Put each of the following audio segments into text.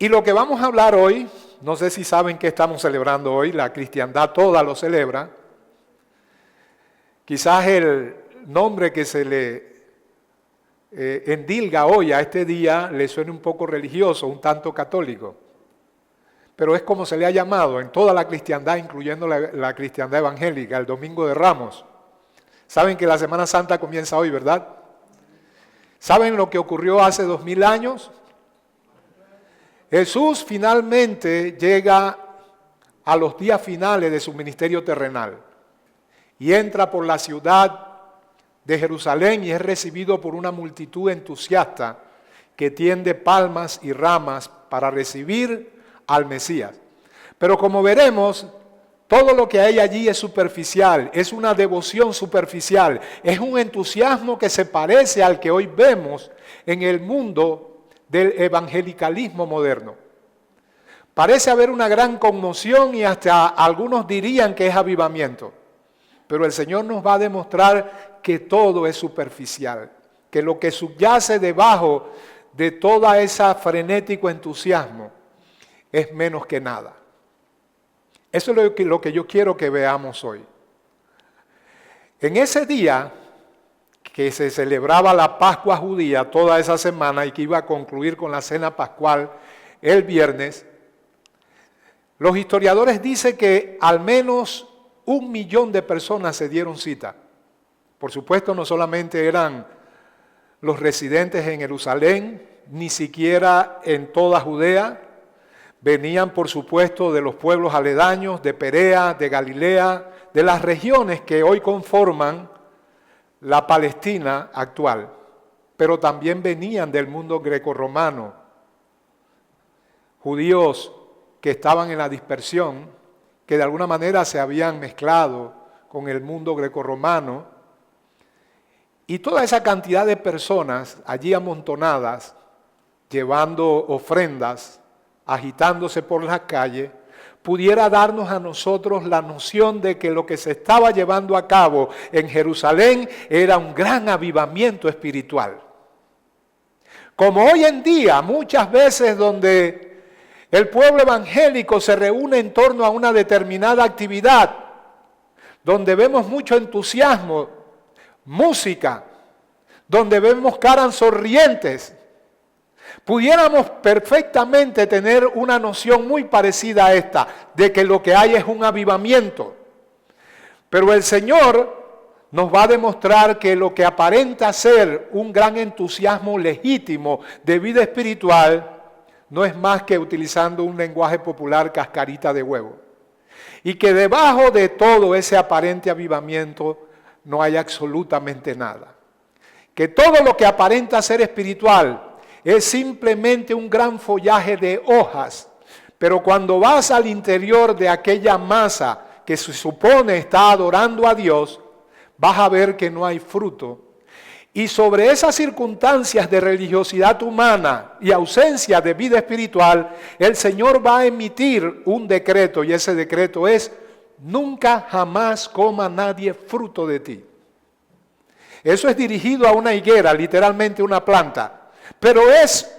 Y lo que vamos a hablar hoy, no sé si saben qué estamos celebrando hoy, la cristiandad toda lo celebra. Quizás el nombre que se le endilga hoy a este día le suene un poco religioso, un tanto católico. Pero es como se le ha llamado en toda la cristiandad, incluyendo la cristiandad evangélica, el Domingo de Ramos. Saben que la Semana Santa comienza hoy, ¿verdad? ¿Saben lo que ocurrió hace 2000 años? Jesús finalmente llega a los días finales de su ministerio terrenal y entra por la ciudad de Jerusalén y es recibido por una multitud entusiasta que tiende palmas y ramas para recibir al Mesías. Pero como veremos, todo lo que hay allí es superficial, es una devoción superficial, es un entusiasmo que se parece al que hoy vemos en el mundo del evangelicalismo moderno. Parece haber una gran conmoción y hasta algunos dirían que es avivamiento. Pero el Señor nos va a demostrar que todo es superficial, que lo que subyace debajo de toda esa frenético entusiasmo es menos que nada. Eso es lo que yo quiero que veamos hoy. En ese día que se celebraba la Pascua judía toda esa semana y que iba a concluir con la cena pascual el viernes, los historiadores dicen que al menos 1 millón de personas se dieron cita. Por supuesto, no solamente eran los residentes en Jerusalén, ni siquiera en toda Judea. Venían, por supuesto, de los pueblos aledaños, de Perea, de Galilea, de las regiones que hoy conforman la Palestina actual. Pero también venían del mundo grecorromano, judíos que estaban en la dispersión, que de alguna manera se habían mezclado con el mundo grecorromano, y toda esa cantidad de personas allí amontonadas, llevando ofrendas, agitándose por las calles, pudiera darnos a nosotros la noción de que lo que se estaba llevando a cabo en Jerusalén era un gran avivamiento espiritual. Como hoy en día, muchas veces donde el pueblo evangélico se reúne en torno a una determinada actividad, donde vemos mucho entusiasmo, música, donde vemos caras sonrientes, pudiéramos perfectamente tener una noción muy parecida a esta, de que lo que hay es un avivamiento. Pero el Señor nos va a demostrar que lo que aparenta ser un gran entusiasmo legítimo de vida espiritual no es más que, utilizando un lenguaje popular, cascarita de huevo. Y que debajo de todo ese aparente avivamiento no hay absolutamente nada. Que todo lo que aparenta ser espiritual es simplemente un gran follaje de hojas. Pero cuando vas al interior de aquella masa que se supone está adorando a Dios, vas a ver que no hay fruto. Y sobre esas circunstancias de religiosidad humana y ausencia de vida espiritual, el Señor va a emitir un decreto, y ese decreto es: nunca jamás coma nadie fruto de ti. Eso es dirigido a una higuera, literalmente una planta, pero es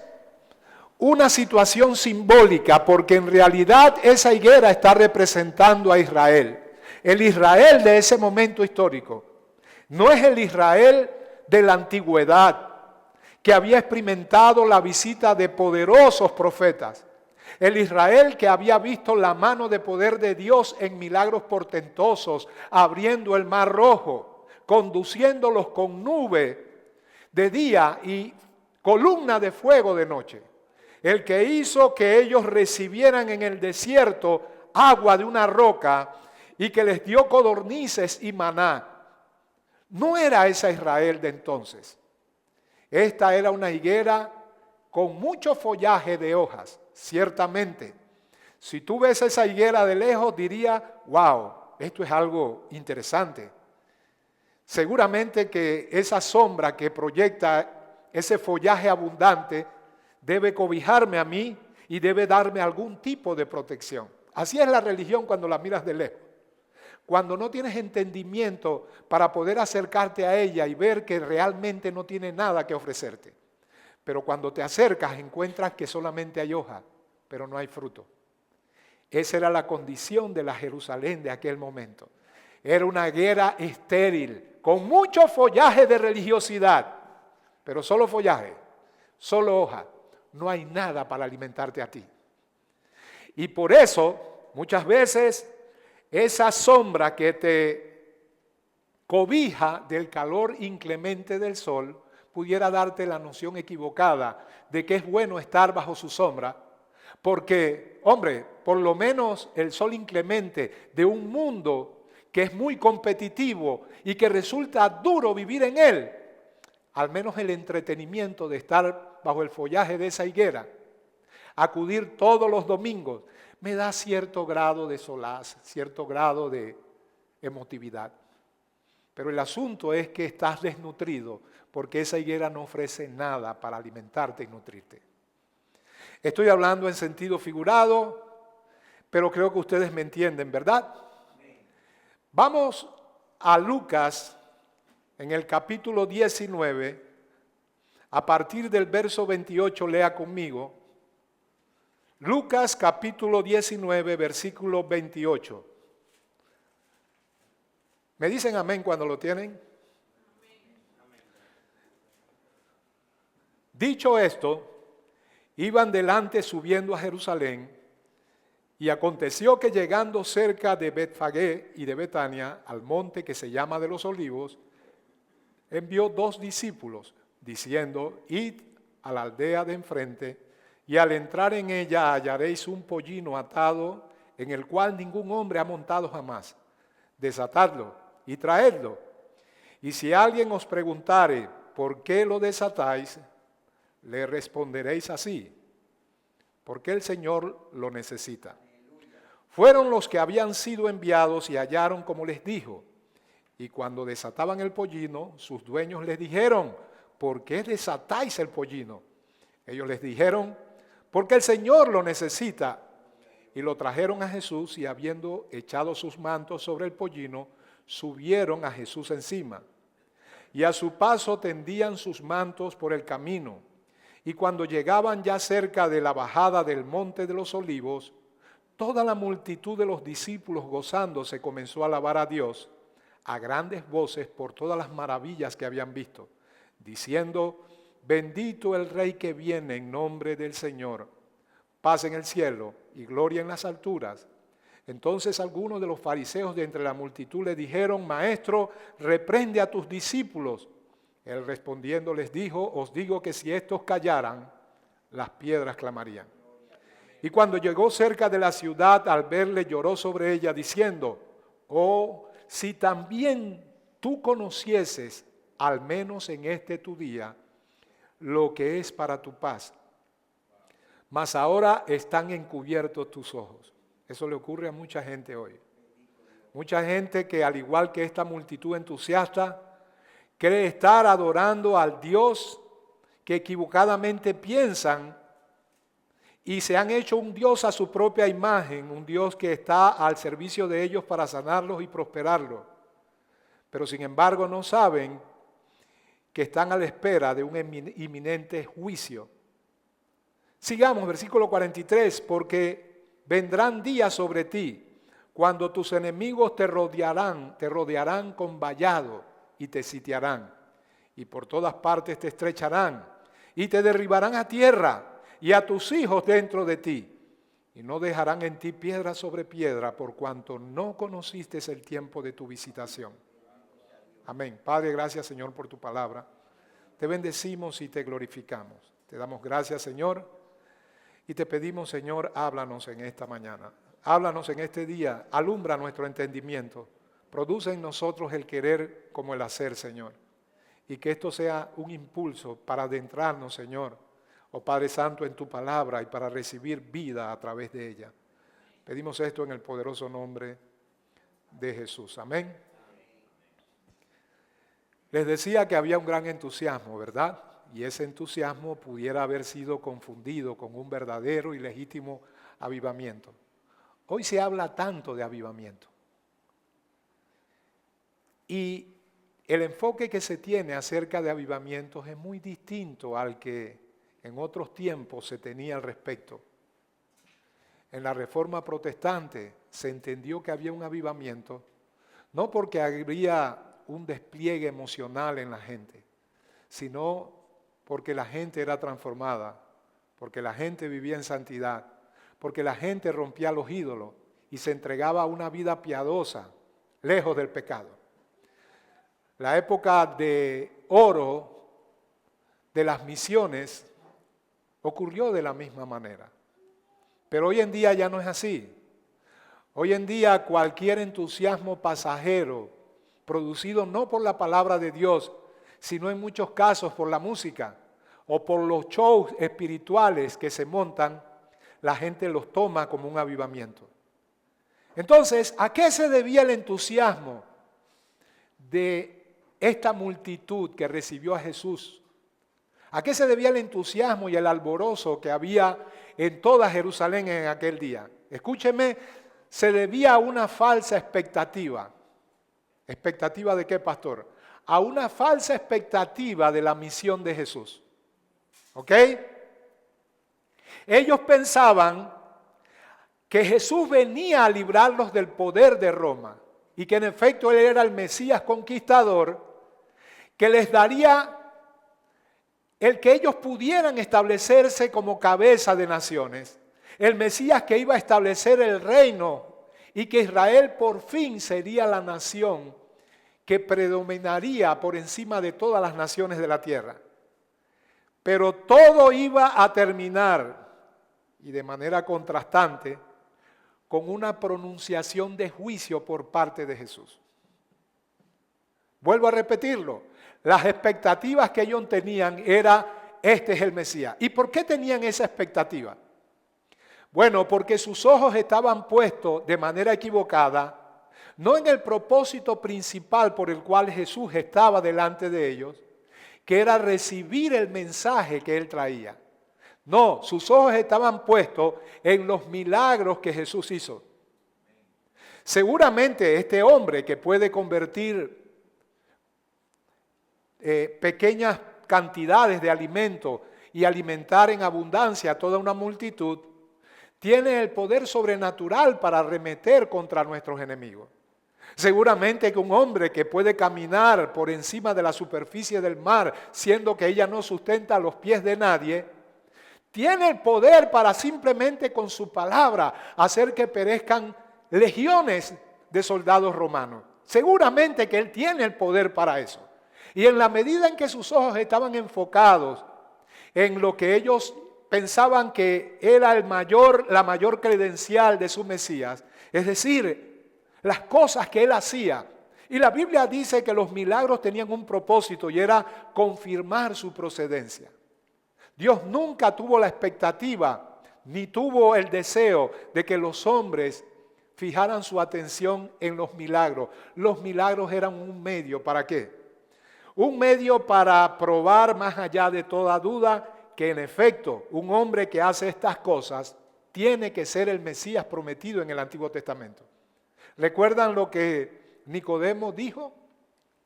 una situación simbólica, porque en realidad esa higuera está representando a Israel. El Israel de ese momento histórico no es el Israel de la antigüedad, que había experimentado la visita de poderosos profetas. El Israel que había visto la mano de poder de Dios en milagros portentosos, abriendo el mar rojo, conduciéndolos con nube de día y columna de fuego de noche. El que hizo que ellos recibieran en el desierto agua de una roca y que les dio codornices y maná. No era esa Israel de entonces. Esta era una higuera con mucho follaje de hojas, ciertamente. Si tú ves esa higuera de lejos, diría: wow, esto es algo interesante. Seguramente que esa sombra que proyecta ese follaje abundante debe cobijarme a mí y debe darme algún tipo de protección. Así es la religión cuando la miras de lejos. Cuando no tienes entendimiento para poder acercarte a ella y ver que realmente no tiene nada que ofrecerte. Pero cuando te acercas encuentras que solamente hay hoja, pero no hay fruto. Esa era la condición de la Jerusalén de aquel momento. Era una higuera estéril, con mucho follaje de religiosidad, pero solo follaje, solo hoja. No hay nada para alimentarte a ti. Y por eso, muchas veces, esa sombra que te cobija del calor inclemente del sol pudiera darte la noción equivocada de que es bueno estar bajo su sombra, porque, hombre, por lo menos el sol inclemente de un mundo que es muy competitivo y que resulta duro vivir en él, al menos el entretenimiento de estar bajo el follaje de esa higuera, acudir todos los domingos, me da cierto grado de solaz, cierto grado de emotividad. Pero el asunto es que estás desnutrido porque esa higuera no ofrece nada para alimentarte y nutrirte. Estoy hablando en sentido figurado, pero creo que ustedes me entienden, ¿verdad? Vamos a Lucas en el capítulo 19, a partir del verso 28, lea conmigo. Lucas capítulo 19, versículo 28. ¿Me dicen amén cuando lo tienen? Dicho esto, iban delante subiendo a Jerusalén, y aconteció que llegando cerca de Betfagé y de Betania, al monte que se llama de los Olivos, envió 2 discípulos, diciendo, id a la aldea de enfrente, y al entrar en ella hallaréis un pollino atado, en el cual ningún hombre ha montado jamás. Desatadlo y traedlo. Y si alguien os preguntare, ¿por qué lo desatáis?, le responderéis así, porque el Señor lo necesita. Fueron los que habían sido enviados y hallaron como les dijo. Y cuando desataban el pollino, sus dueños les dijeron, ¿por qué desatáis el pollino? Ellos les dijeron, porque el Señor lo necesita. Y lo trajeron a Jesús, y habiendo echado sus mantos sobre el pollino, subieron a Jesús encima. Y a su paso tendían sus mantos por el camino. Y cuando llegaban ya cerca de la bajada del monte de los Olivos, toda la multitud de los discípulos gozándose comenzó a alabar a Dios a grandes voces por todas las maravillas que habían visto, diciendo, bendito el Rey que viene en nombre del Señor, paz en el cielo y gloria en las alturas. Entonces algunos de los fariseos de entre la multitud le dijeron, Maestro, reprende a tus discípulos. Él respondiendo les dijo, os digo que si estos callaran, las piedras clamarían. Y cuando llegó cerca de la ciudad, al verle lloró sobre ella, diciendo, oh, si también tú conocieses, al menos en este tu día, lo que es para tu paz. Mas ahora están encubiertos tus ojos. Eso le ocurre a mucha gente hoy. Mucha gente que, al igual que esta multitud entusiasta, cree estar adorando al Dios que equivocadamente piensan y se han hecho un Dios a su propia imagen, un Dios que está al servicio de ellos para sanarlos y prosperarlos. Pero sin embargo no saben que están a la espera de un inminente juicio. Sigamos, versículo 43, porque vendrán días sobre ti, cuando tus enemigos te rodearán con vallado y te sitiarán, y por todas partes te estrecharán, y te derribarán a tierra, y a tus hijos dentro de ti, y no dejarán en ti piedra sobre piedra, por cuanto no conociste el tiempo de tu visitación. Amén. Padre, gracias, Señor, por tu palabra. Te bendecimos y te glorificamos. Te damos gracias, Señor, y te pedimos, Señor, háblanos en esta mañana. Háblanos en este día, alumbra nuestro entendimiento. Produce en nosotros el querer como el hacer, Señor. Y que esto sea un impulso para adentrarnos, Señor, oh Padre Santo, en tu palabra y para recibir vida a través de ella. Pedimos esto en el poderoso nombre de Jesús. Amén. Les decía que había un gran entusiasmo, ¿verdad? Y ese entusiasmo pudiera haber sido confundido con un verdadero y legítimo avivamiento. Hoy se habla tanto de avivamiento. Y el enfoque que se tiene acerca de avivamientos es muy distinto al que en otros tiempos se tenía al respecto. en la Reforma Protestante se entendió que había un avivamiento, no porque habría un despliegue emocional en la gente, sino porque la gente era transformada, porque la gente vivía en santidad, porque la gente rompía los ídolos y se entregaba a una vida piadosa, lejos del pecado. La época de oro de las misiones ocurrió de la misma manera. Pero hoy en día ya no es así. Hoy en día cualquier entusiasmo pasajero, producido no por la palabra de Dios, sino en muchos casos por la música o por los shows espirituales que se montan, la gente los toma como un avivamiento. Entonces, ¿a qué se debía el entusiasmo de esta multitud que recibió a Jesús? ¿A qué se debía el entusiasmo y el alborozo que había en toda Jerusalén en aquel día? Escúcheme, se debía a una falsa expectativa. ¿Expectativa de qué, pastor? A una falsa expectativa de la misión de Jesús. ¿Ok? Ellos pensaban que Jesús venía a librarlos del poder de Roma y que en efecto Él era el Mesías conquistador que les daría el que ellos pudieran establecerse como cabeza de naciones, el Mesías que iba a establecer el reino y que Israel por fin sería la nación que predominaría por encima de todas las naciones de la tierra. Pero todo iba a terminar, y de manera contrastante, con una pronunciación de juicio por parte de Jesús. Vuelvo a repetirlo, las expectativas que ellos tenían era, este es el Mesías. ¿Y por qué tenían esa expectativa? Bueno, porque sus ojos estaban puestos de manera equivocada, no en el propósito principal por el cual Jesús estaba delante de ellos, que era recibir el mensaje que Él traía. No, sus ojos estaban puestos en los milagros que Jesús hizo. Seguramente este hombre que puede convertir pequeñas cantidades de alimento y alimentar en abundancia a toda una multitud, tiene el poder sobrenatural para arremeter contra nuestros enemigos. Seguramente que un hombre que puede caminar por encima de la superficie del mar, siendo que ella no sustenta los pies de nadie, tiene el poder para simplemente con su palabra hacer que perezcan legiones de soldados romanos. Seguramente que él tiene el poder para eso. Y en la medida en que sus ojos estaban enfocados en lo que ellos pensaban que era la mayor credencial de su Mesías, es decir, las cosas que él hacía. Y la Biblia dice que los milagros tenían un propósito y era confirmar su procedencia. Dios nunca tuvo la expectativa ni tuvo el deseo de que los hombres fijaran su atención en los milagros. Los milagros eran un medio, ¿para qué? Un medio para probar más allá de toda duda que en efecto un hombre que hace estas cosas tiene que ser el Mesías prometido en el Antiguo Testamento. ¿Recuerdan lo que Nicodemo dijo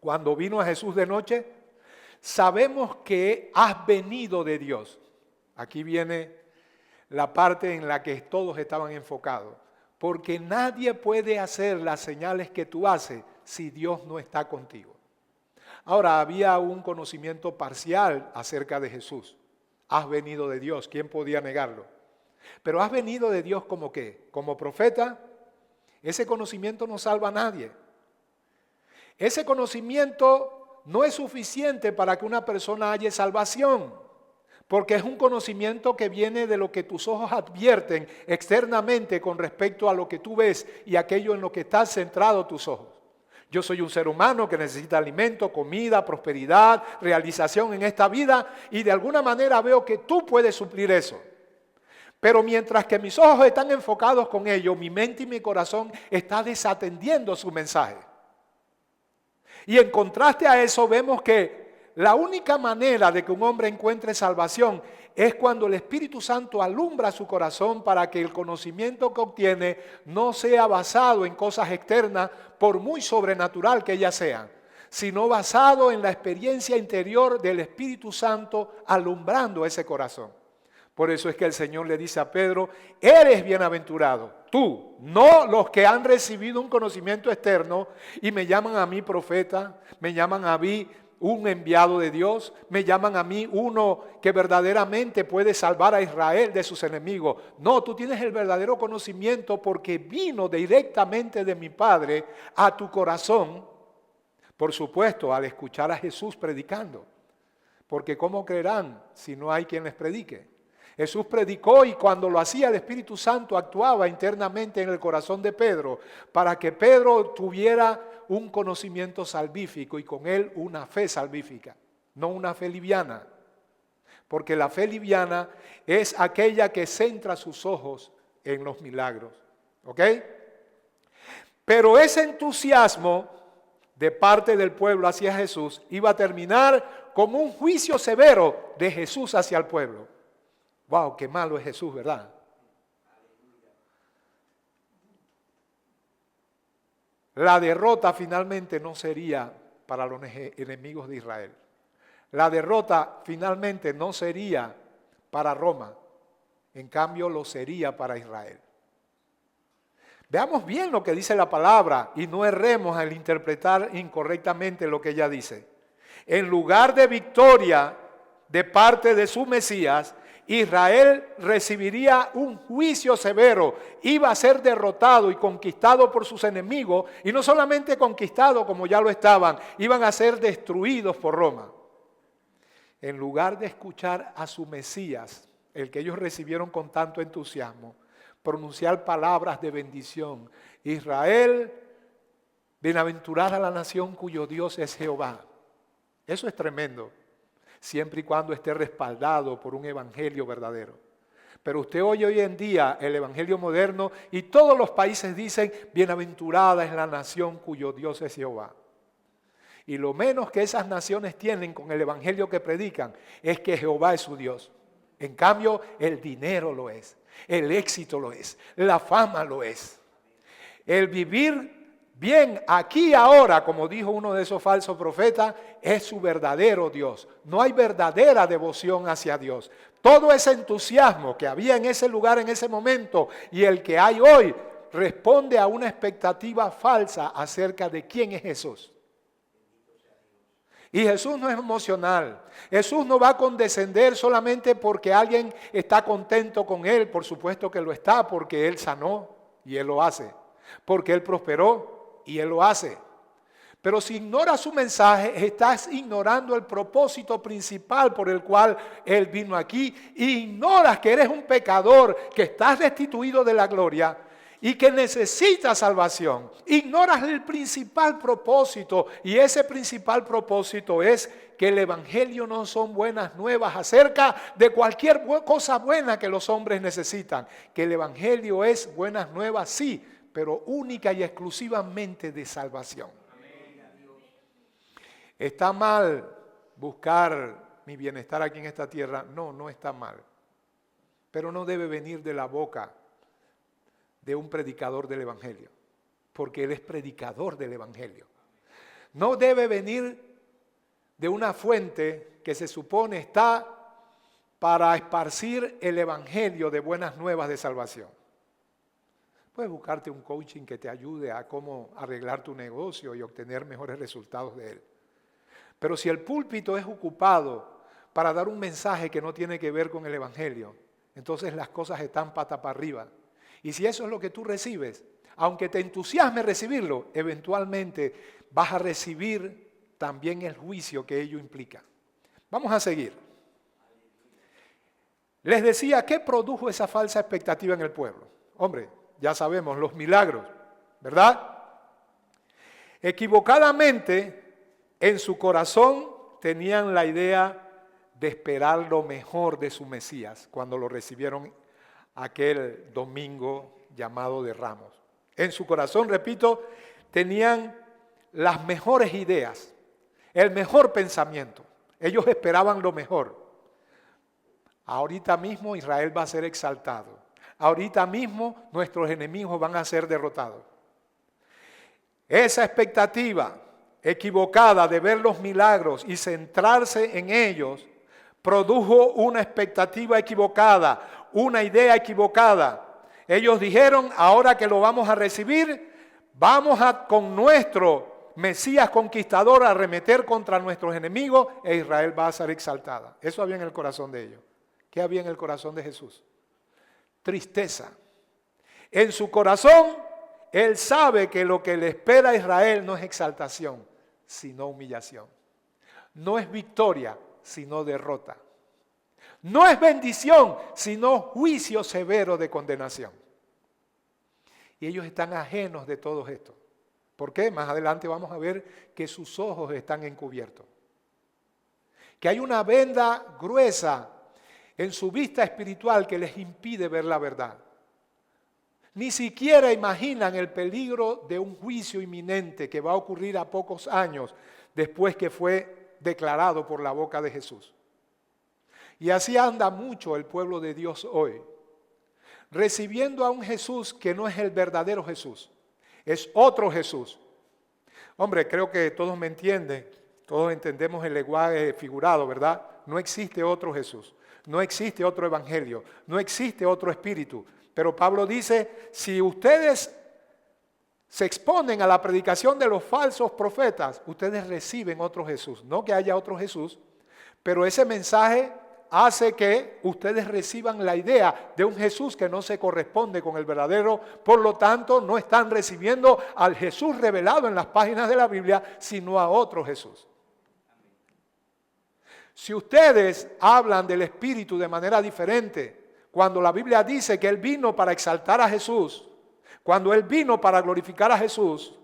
cuando vino a Jesús de noche? Sabemos que has venido de Dios. Aquí viene la parte en la que todos estaban enfocados. Porque nadie puede hacer las señales que tú haces si Dios no está contigo. Ahora, había un conocimiento parcial acerca de Jesús. Has venido de Dios, ¿quién podía negarlo? Pero has venido de Dios ¿como qué? ¿Como profeta? Ese conocimiento no salva a nadie. Ese conocimiento no es suficiente para que una persona haya salvación, porque es un conocimiento que viene de lo que tus ojos advierten externamente con respecto a lo que tú ves y aquello en lo que están centrados tus ojos. Yo soy un ser humano que necesita alimento, comida, prosperidad, realización en esta vida y de alguna manera veo que tú puedes suplir eso. Pero mientras que mis ojos están enfocados con ello, mi mente y mi corazón está desatendiendo su mensaje. Y en contraste a eso vemos que la única manera de que un hombre encuentre salvación es cuando el Espíritu Santo alumbra su corazón para que el conocimiento que obtiene no sea basado en cosas externas, por muy sobrenatural que ellas sean, sino basado en la experiencia interior del Espíritu Santo alumbrando ese corazón. Por eso es que el Señor le dice a Pedro, eres bienaventurado, tú, no los que han recibido un conocimiento externo y me llaman a mí profeta, me llaman a mí un enviado de Dios, me llaman a mí uno que verdaderamente puede salvar a Israel de sus enemigos. No, tú tienes el verdadero conocimiento porque vino directamente de mi Padre a tu corazón, por supuesto, al escuchar a Jesús predicando. Porque ¿cómo creerán si no hay quien les predique? Jesús predicó y cuando lo hacía el Espíritu Santo actuaba internamente en el corazón de Pedro para que Pedro tuviera un conocimiento salvífico y con él una fe salvífica, no una fe liviana. Porque la fe liviana es aquella que centra sus ojos en los milagros. ¿Ok? Pero ese entusiasmo de parte del pueblo hacia Jesús iba a terminar con un juicio severo de Jesús hacia el pueblo. Wow, qué malo es Jesús, ¿verdad? La derrota finalmente no sería para los enemigos de Israel. La derrota finalmente no sería para Roma. En cambio, lo sería para Israel. Veamos bien lo que dice la palabra y no erremos al interpretar incorrectamente lo que ella dice. En lugar de victoria de parte de su Mesías, Israel recibiría un juicio severo, iba a ser derrotado y conquistado por sus enemigos, y no solamente conquistado como ya lo estaban, iban a ser destruidos por Roma. En lugar de escuchar a su Mesías, el que ellos recibieron con tanto entusiasmo, pronunciar palabras de bendición, Israel, bienaventurada la nación cuyo Dios es Jehová. Eso es tremendo. Siempre y cuando esté respaldado por un evangelio verdadero. Pero usted oye hoy en día el evangelio moderno y todos los países dicen, bienaventurada es la nación cuyo Dios es Jehová. Y lo menos que esas naciones tienen con el evangelio que predican es que Jehová es su Dios. En cambio, el dinero lo es, el éxito lo es, la fama lo es. El vivir bien, aquí y ahora, como dijo uno de esos falsos profetas, es su verdadero Dios. No hay verdadera devoción hacia Dios. Todo ese entusiasmo que había en ese lugar, en ese momento, y el que hay hoy, responde a una expectativa falsa acerca de quién es Jesús. Y Jesús no es emocional. Jesús no va a condescender solamente porque alguien está contento con Él. Por supuesto que lo está, porque Él sanó y Él lo hace. Porque Él prosperó y Él lo hace. Pero si ignoras su mensaje, estás ignorando el propósito principal por el cual Él vino aquí. Ignoras que eres un pecador, que estás destituido de la gloria y que necesitas salvación. Ignoras el principal propósito, y ese principal propósito es que el evangelio no son buenas nuevas acerca de cualquier cosa buena que los hombres necesitan. Que el evangelio es buenas nuevas, sí, pero única y exclusivamente de salvación. ¿Está mal buscar mi bienestar aquí en esta tierra? No, no está mal. Pero no debe venir de la boca de un predicador del evangelio, porque él es predicador del evangelio. No debe venir de una fuente que se supone está para esparcir el evangelio de buenas nuevas de salvación. Puedes buscarte un coaching que te ayude a cómo arreglar tu negocio y obtener mejores resultados de él. Pero si el púlpito es ocupado para dar un mensaje que no tiene que ver con el evangelio, entonces las cosas están pata para arriba. Y si eso es lo que tú recibes, aunque te entusiasme recibirlo, eventualmente vas a recibir también el juicio que ello implica. Vamos a seguir. Les decía, ¿qué produjo esa falsa expectativa en el pueblo? Hombre, ya sabemos, los milagros, ¿verdad? Equivocadamente, en su corazón tenían la idea de esperar lo mejor de su Mesías cuando lo recibieron aquel domingo llamado de Ramos. En su corazón, repito, tenían las mejores ideas, el mejor pensamiento. Ellos esperaban lo mejor. Ahorita mismo Israel va a ser exaltado. Ahorita mismo nuestros enemigos van a ser derrotados. Esa expectativa equivocada de ver los milagros y centrarse en ellos produjo una expectativa equivocada, una idea equivocada. Ellos dijeron, ahora que lo vamos a recibir, vamos con nuestro Mesías conquistador a arremeter contra nuestros enemigos e Israel va a ser exaltada. Eso había en el corazón de ellos. ¿Qué había en el corazón de Jesús? Tristeza. En su corazón, Él sabe que lo que le espera a Israel no es exaltación, sino humillación. No es victoria, sino derrota. No es bendición, sino juicio severo de condenación. Y ellos están ajenos de todo esto. ¿Por qué? Más adelante vamos a ver que sus ojos están encubiertos. Que hay una venda gruesa en su vista espiritual que les impide ver la verdad. Ni siquiera imaginan el peligro de un juicio inminente que va a ocurrir a pocos años después que fue declarado por la boca de Jesús. Y así anda mucho el pueblo de Dios hoy, recibiendo a un Jesús que no es el verdadero Jesús, es otro Jesús. Hombre, creo que todos me entienden, todos entendemos el lenguaje figurado, ¿verdad? No existe otro Jesús, no existe otro evangelio, no existe otro espíritu. Pero Pablo dice, si ustedes se exponen a la predicación de los falsos profetas, ustedes reciben otro Jesús. No que haya otro Jesús, pero ese mensaje hace que ustedes reciban la idea de un Jesús que no se corresponde con el verdadero. Por lo tanto, no están recibiendo al Jesús revelado en las páginas de la Biblia, sino a otro Jesús. Si ustedes hablan del Espíritu de manera diferente, cuando la Biblia dice que Él vino para exaltar a Jesús, cuando Él vino para glorificar a Jesús,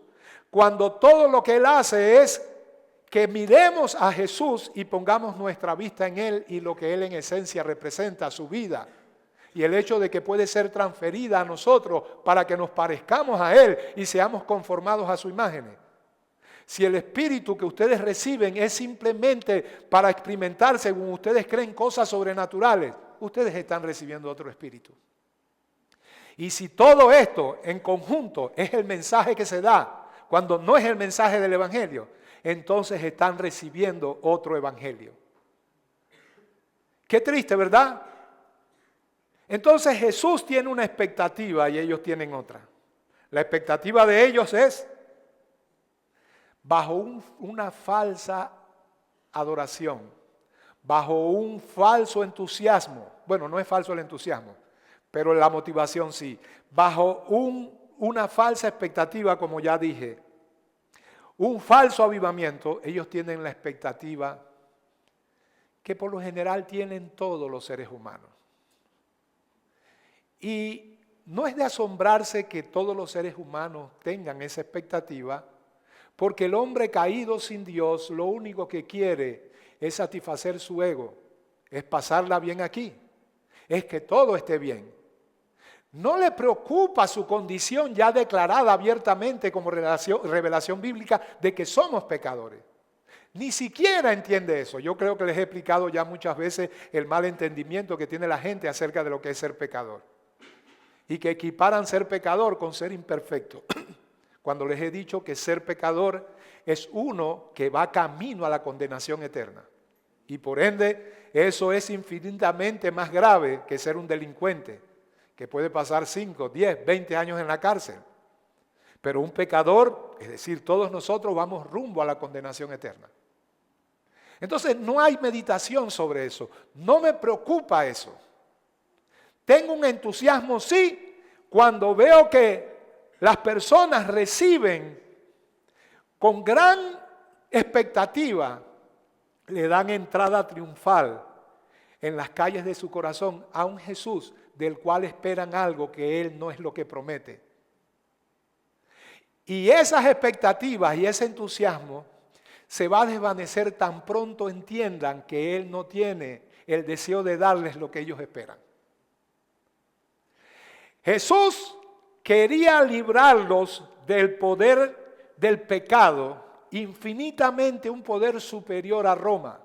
cuando todo lo que Él hace es que miremos a Jesús y pongamos nuestra vista en Él y lo que Él en esencia representa, su vida, y el hecho de que puede ser transferida a nosotros para que nos parezcamos a Él y seamos conformados a su imagen. Si el Espíritu que ustedes reciben es simplemente para experimentar, según ustedes creen, cosas sobrenaturales, ustedes están recibiendo otro espíritu. Y si todo esto en conjunto es el mensaje que se da, cuando no es el mensaje del Evangelio, entonces están recibiendo otro Evangelio. Qué triste, ¿verdad? Entonces Jesús tiene una expectativa y ellos tienen otra. La expectativa de ellos es bajo una falsa adoración, bajo un falso entusiasmo. Bueno, no es falso el entusiasmo, pero la motivación sí. Bajo una falsa expectativa, como ya dije, un falso avivamiento, ellos tienen la expectativa que por lo general tienen todos los seres humanos. Y no es de asombrarse que todos los seres humanos tengan esa expectativa, porque el hombre caído sin Dios lo único que quiere es satisfacer su ego, es pasarla bien aquí, es que todo esté bien. No le preocupa su condición ya declarada abiertamente como revelación bíblica de que somos pecadores. Ni siquiera entiende eso. Yo creo que les he explicado ya muchas veces el mal entendimiento que tiene la gente acerca de lo que es ser pecador. Y que equiparan ser pecador con ser imperfecto. Cuando les he dicho que ser pecador es uno que va camino a la condenación eterna. Y por ende, eso es infinitamente más grave que ser un delincuente, que puede pasar 5, 10, 20 años en la cárcel. Pero un pecador, es decir, todos nosotros vamos rumbo a la condenación eterna. Entonces, no hay meditación sobre eso. No me preocupa eso. Tengo un entusiasmo, sí, cuando veo que las personas reciben con gran expectativa, le dan entrada triunfal en las calles de su corazón a un Jesús del cual esperan algo que Él no es lo que promete. Y esas expectativas y ese entusiasmo se va a desvanecer tan pronto entiendan que Él no tiene el deseo de darles lo que ellos esperan. Jesús quería librarlos del poder del pecado, infinitamente un poder superior a Roma,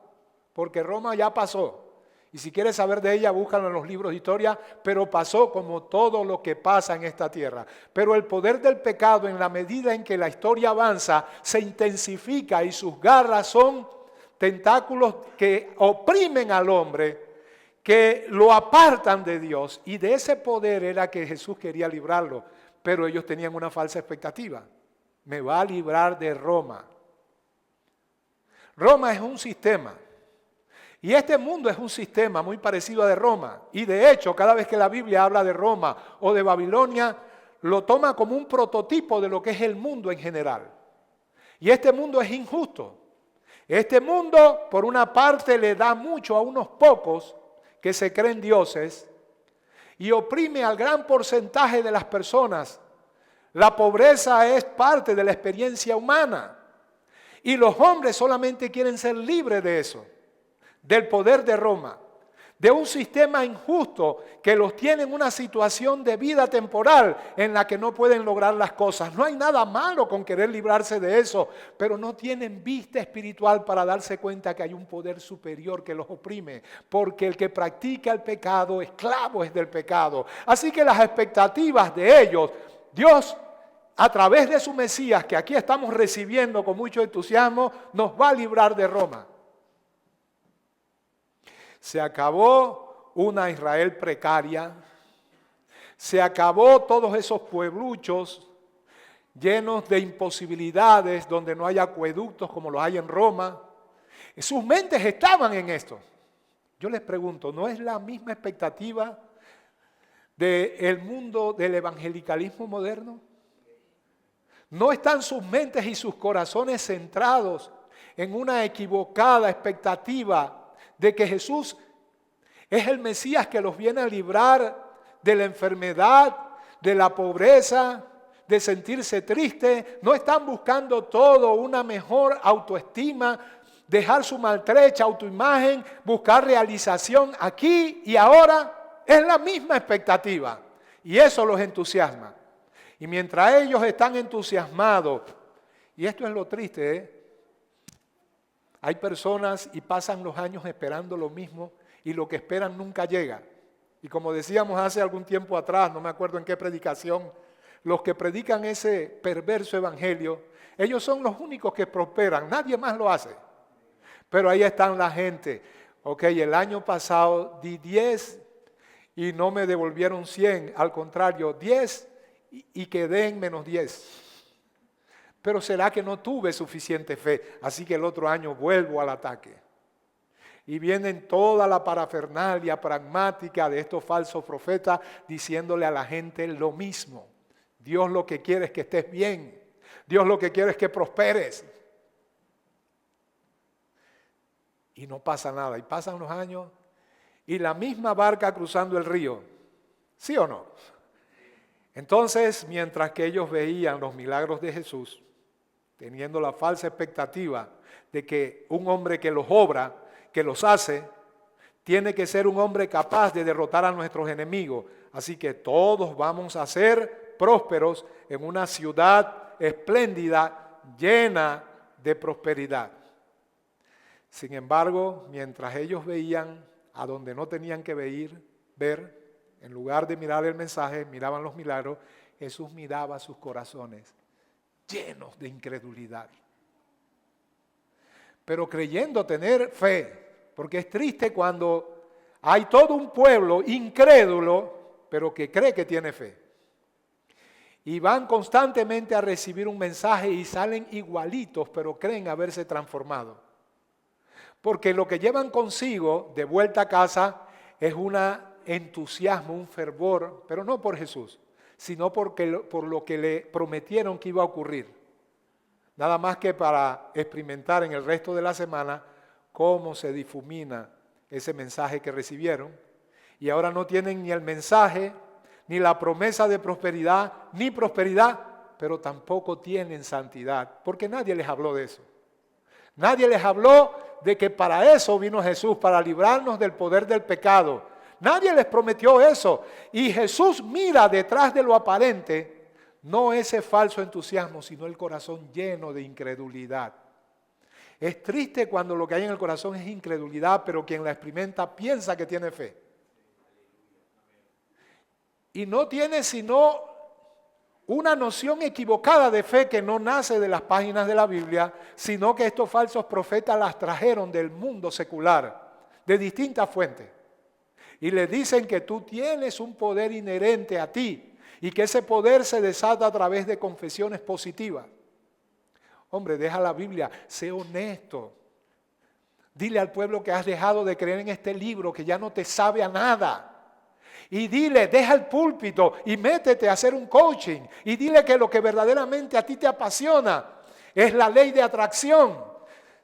porque Roma ya pasó. Y si quieres saber de ella, búscalo en los libros de historia, pero pasó como todo lo que pasa en esta tierra. Pero el poder del pecado, en la medida en que la historia avanza, se intensifica y sus garras son tentáculos que oprimen al hombre, que lo apartan de Dios, y de ese poder era que Jesús quería librarlo, pero ellos tenían una falsa expectativa. Me va a librar de Roma. Roma es un sistema, y este mundo es un sistema muy parecido a de Roma, y de hecho cada vez que la Biblia habla de Roma o de Babilonia, lo toma como un prototipo de lo que es el mundo en general. Y este mundo es injusto. Este mundo, por una parte, le da mucho a unos pocos que se creen dioses y oprime al gran porcentaje de las personas. La pobreza es parte de la experiencia humana y los hombres solamente quieren ser libres de eso, del poder de Roma, de un sistema injusto que los tiene en una situación de vida temporal en la que no pueden lograr las cosas. No hay nada malo con querer librarse de eso, pero no tienen vista espiritual para darse cuenta que hay un poder superior que los oprime, porque el que practica el pecado, esclavo es del pecado. Así que las expectativas de ellos, Dios, a través de su Mesías, que aquí estamos recibiendo con mucho entusiasmo, nos va a librar de Roma. Se acabó una Israel precaria, se acabó todos esos puebluchos llenos de imposibilidades, donde no hay acueductos como los hay en Roma. Sus mentes estaban en esto. Yo les pregunto, ¿no es la misma expectativa del mundo del evangelicalismo moderno? ¿No están sus mentes y sus corazones centrados en una equivocada expectativa de que Jesús es el Mesías que los viene a librar de la enfermedad, de la pobreza, de sentirse triste? No están buscando todo una mejor autoestima, dejar su maltrecha autoimagen, buscar realización aquí y ahora. Es la misma expectativa y eso los entusiasma. Y mientras ellos están entusiasmados, y esto es lo triste, hay personas y pasan los años esperando lo mismo y lo que esperan nunca llega. Y como decíamos hace algún tiempo atrás, no me acuerdo en qué predicación, los que predican ese perverso evangelio, ellos son los únicos que prosperan, nadie más lo hace. Pero ahí están la gente. Ok, el año pasado di 10 y no me devolvieron 100, al contrario, 10 y quedé en menos 10. Pero será que no tuve suficiente fe, así que el otro año vuelvo al ataque. Y vienen toda la parafernalia pragmática de estos falsos profetas diciéndole a la gente lo mismo. Dios lo que quiere es que estés bien. Dios lo que quiere es que prosperes. Y no pasa nada. Y pasan los años y la misma barca cruzando el río. ¿Sí o no? Entonces, mientras que ellos veían los milagros de Jesús, teniendo la falsa expectativa de que un hombre que los obra, que los hace, tiene que ser un hombre capaz de derrotar a nuestros enemigos. Así que todos vamos a ser prósperos en una ciudad espléndida, llena de prosperidad. Sin embargo, mientras ellos veían a donde no tenían que ver, en lugar de mirar el mensaje, miraban los milagros, Jesús miraba sus corazones llenos de incredulidad. Pero creyendo tener fe, porque es triste cuando hay todo un pueblo incrédulo, pero que cree que tiene fe. Y van constantemente a recibir un mensaje y salen igualitos, pero creen haberse transformado. Porque lo que llevan consigo de vuelta a casa es un entusiasmo, un fervor, pero no por Jesús, sino por lo que le prometieron que iba a ocurrir. Nada más que para experimentar en el resto de la semana cómo se difumina ese mensaje que recibieron. Y ahora no tienen ni el mensaje, ni la promesa de prosperidad, ni prosperidad, pero tampoco tienen santidad, porque nadie les habló de eso. Nadie les habló de que para eso vino Jesús, para librarnos del poder del pecado. Nadie les prometió eso. Y Jesús mira detrás de lo aparente, no ese falso entusiasmo, sino el corazón lleno de incredulidad. Es triste cuando lo que hay en el corazón es incredulidad, pero quien la experimenta piensa que tiene fe. Y no tiene sino una noción equivocada de fe que no nace de las páginas de la Biblia, sino que estos falsos profetas las trajeron del mundo secular, de distintas fuentes. Y le dicen que tú tienes un poder inherente a ti y que ese poder se desata a través de confesiones positivas. Hombre, deja la Biblia, sé honesto. Dile al pueblo que has dejado de creer en este libro, que ya no te sabe a nada. Y dile, deja el púlpito y métete a hacer un coaching. Y dile que lo que verdaderamente a ti te apasiona es la ley de atracción.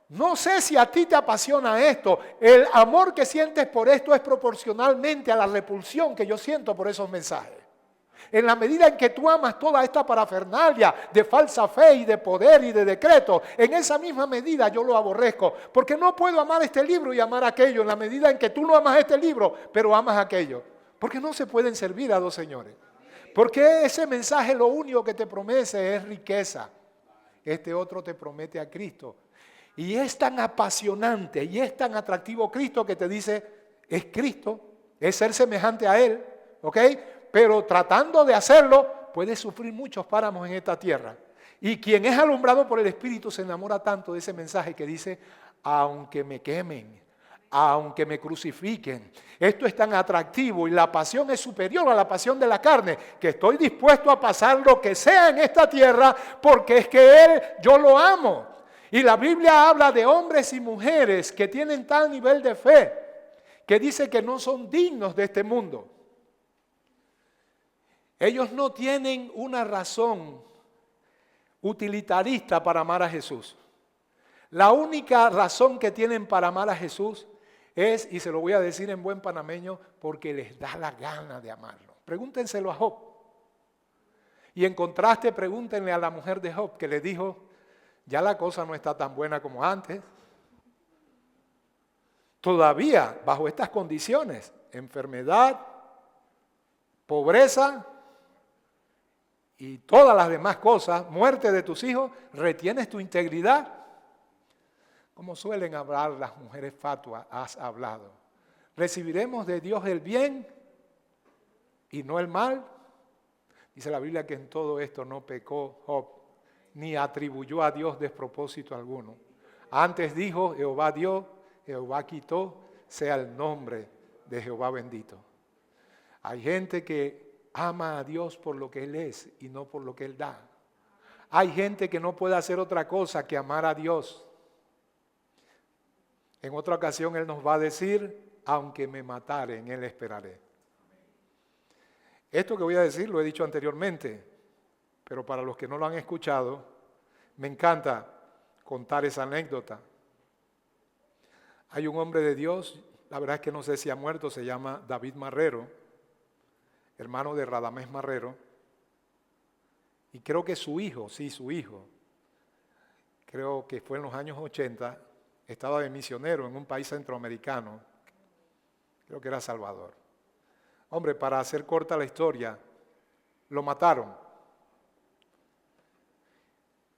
No sé si a ti te apasiona esto. El amor que sientes por esto es proporcionalmente a la repulsión que yo siento por esos mensajes. En la medida en que tú amas toda esta parafernalia de falsa fe y de poder y de decreto, en esa misma medida yo lo aborrezco. Porque no puedo amar este libro y amar aquello en la medida en que tú no amas este libro, pero amas aquello. Porque no se pueden servir a dos señores. Porque ese mensaje lo único que te promete es riqueza. Este otro te promete a Cristo. Y es tan apasionante y es tan atractivo Cristo que te dice, es Cristo, es ser semejante a Él, ¿ok? Pero tratando de hacerlo, puedes sufrir muchos páramos en esta tierra. Y quien es alumbrado por el Espíritu se enamora tanto de ese mensaje que dice, aunque me quemen, aunque me crucifiquen, esto es tan atractivo y la pasión es superior a la pasión de la carne, que estoy dispuesto a pasar lo que sea en esta tierra, porque es que Él, yo lo amo. Y la Biblia habla de hombres y mujeres que tienen tal nivel de fe, que dice que no son dignos de este mundo. Ellos no tienen una razón utilitarista para amar a Jesús. La única razón que tienen para amar a Jesús es, y se lo voy a decir en buen panameño, porque les da la gana de amarlo. Pregúntenselo a Job. Y en contraste, pregúntenle a la mujer de Job que le dijo, ya la cosa no está tan buena como antes. Todavía, bajo estas condiciones, enfermedad, pobreza y todas las demás cosas, muerte de tus hijos, retienes tu integridad. Como suelen hablar las mujeres fatuas, has hablado. ¿Recibiremos de Dios el bien y no el mal? Dice la Biblia que en todo esto no pecó Job, ni atribuyó a Dios despropósito alguno. Antes dijo, Jehová dio, Jehová quitó, sea el nombre de Jehová bendito. Hay gente que ama a Dios por lo que Él es y no por lo que Él da. Hay gente que no puede hacer otra cosa que amar a Dios. En otra ocasión Él nos va a decir, aunque me matare, en Él esperaré. Esto que voy a decir lo he dicho anteriormente, pero para los que no lo han escuchado, me encanta contar esa anécdota. Hay un hombre de Dios, la verdad es que no sé si ha muerto, se llama David Marrero, hermano de Radamés Marrero, y creo que su hijo, creo que fue en los años 80, estaba de misionero en un país centroamericano, creo que era Salvador. Hombre, para hacer corta la historia, lo mataron.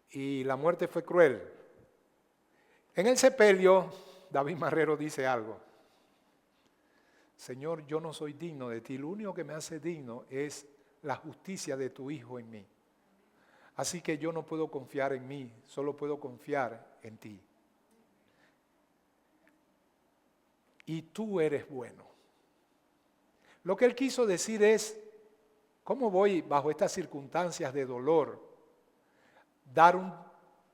Y la muerte fue cruel. En el sepelio, David Marrero dice algo. Señor, yo no soy digno de ti, lo único que me hace digno es la justicia de tu Hijo en mí. Así que yo no puedo confiar en mí, solo puedo confiar en ti. Y tú eres bueno. Lo que él quiso decir es, ¿cómo voy bajo estas circunstancias de dolor dar un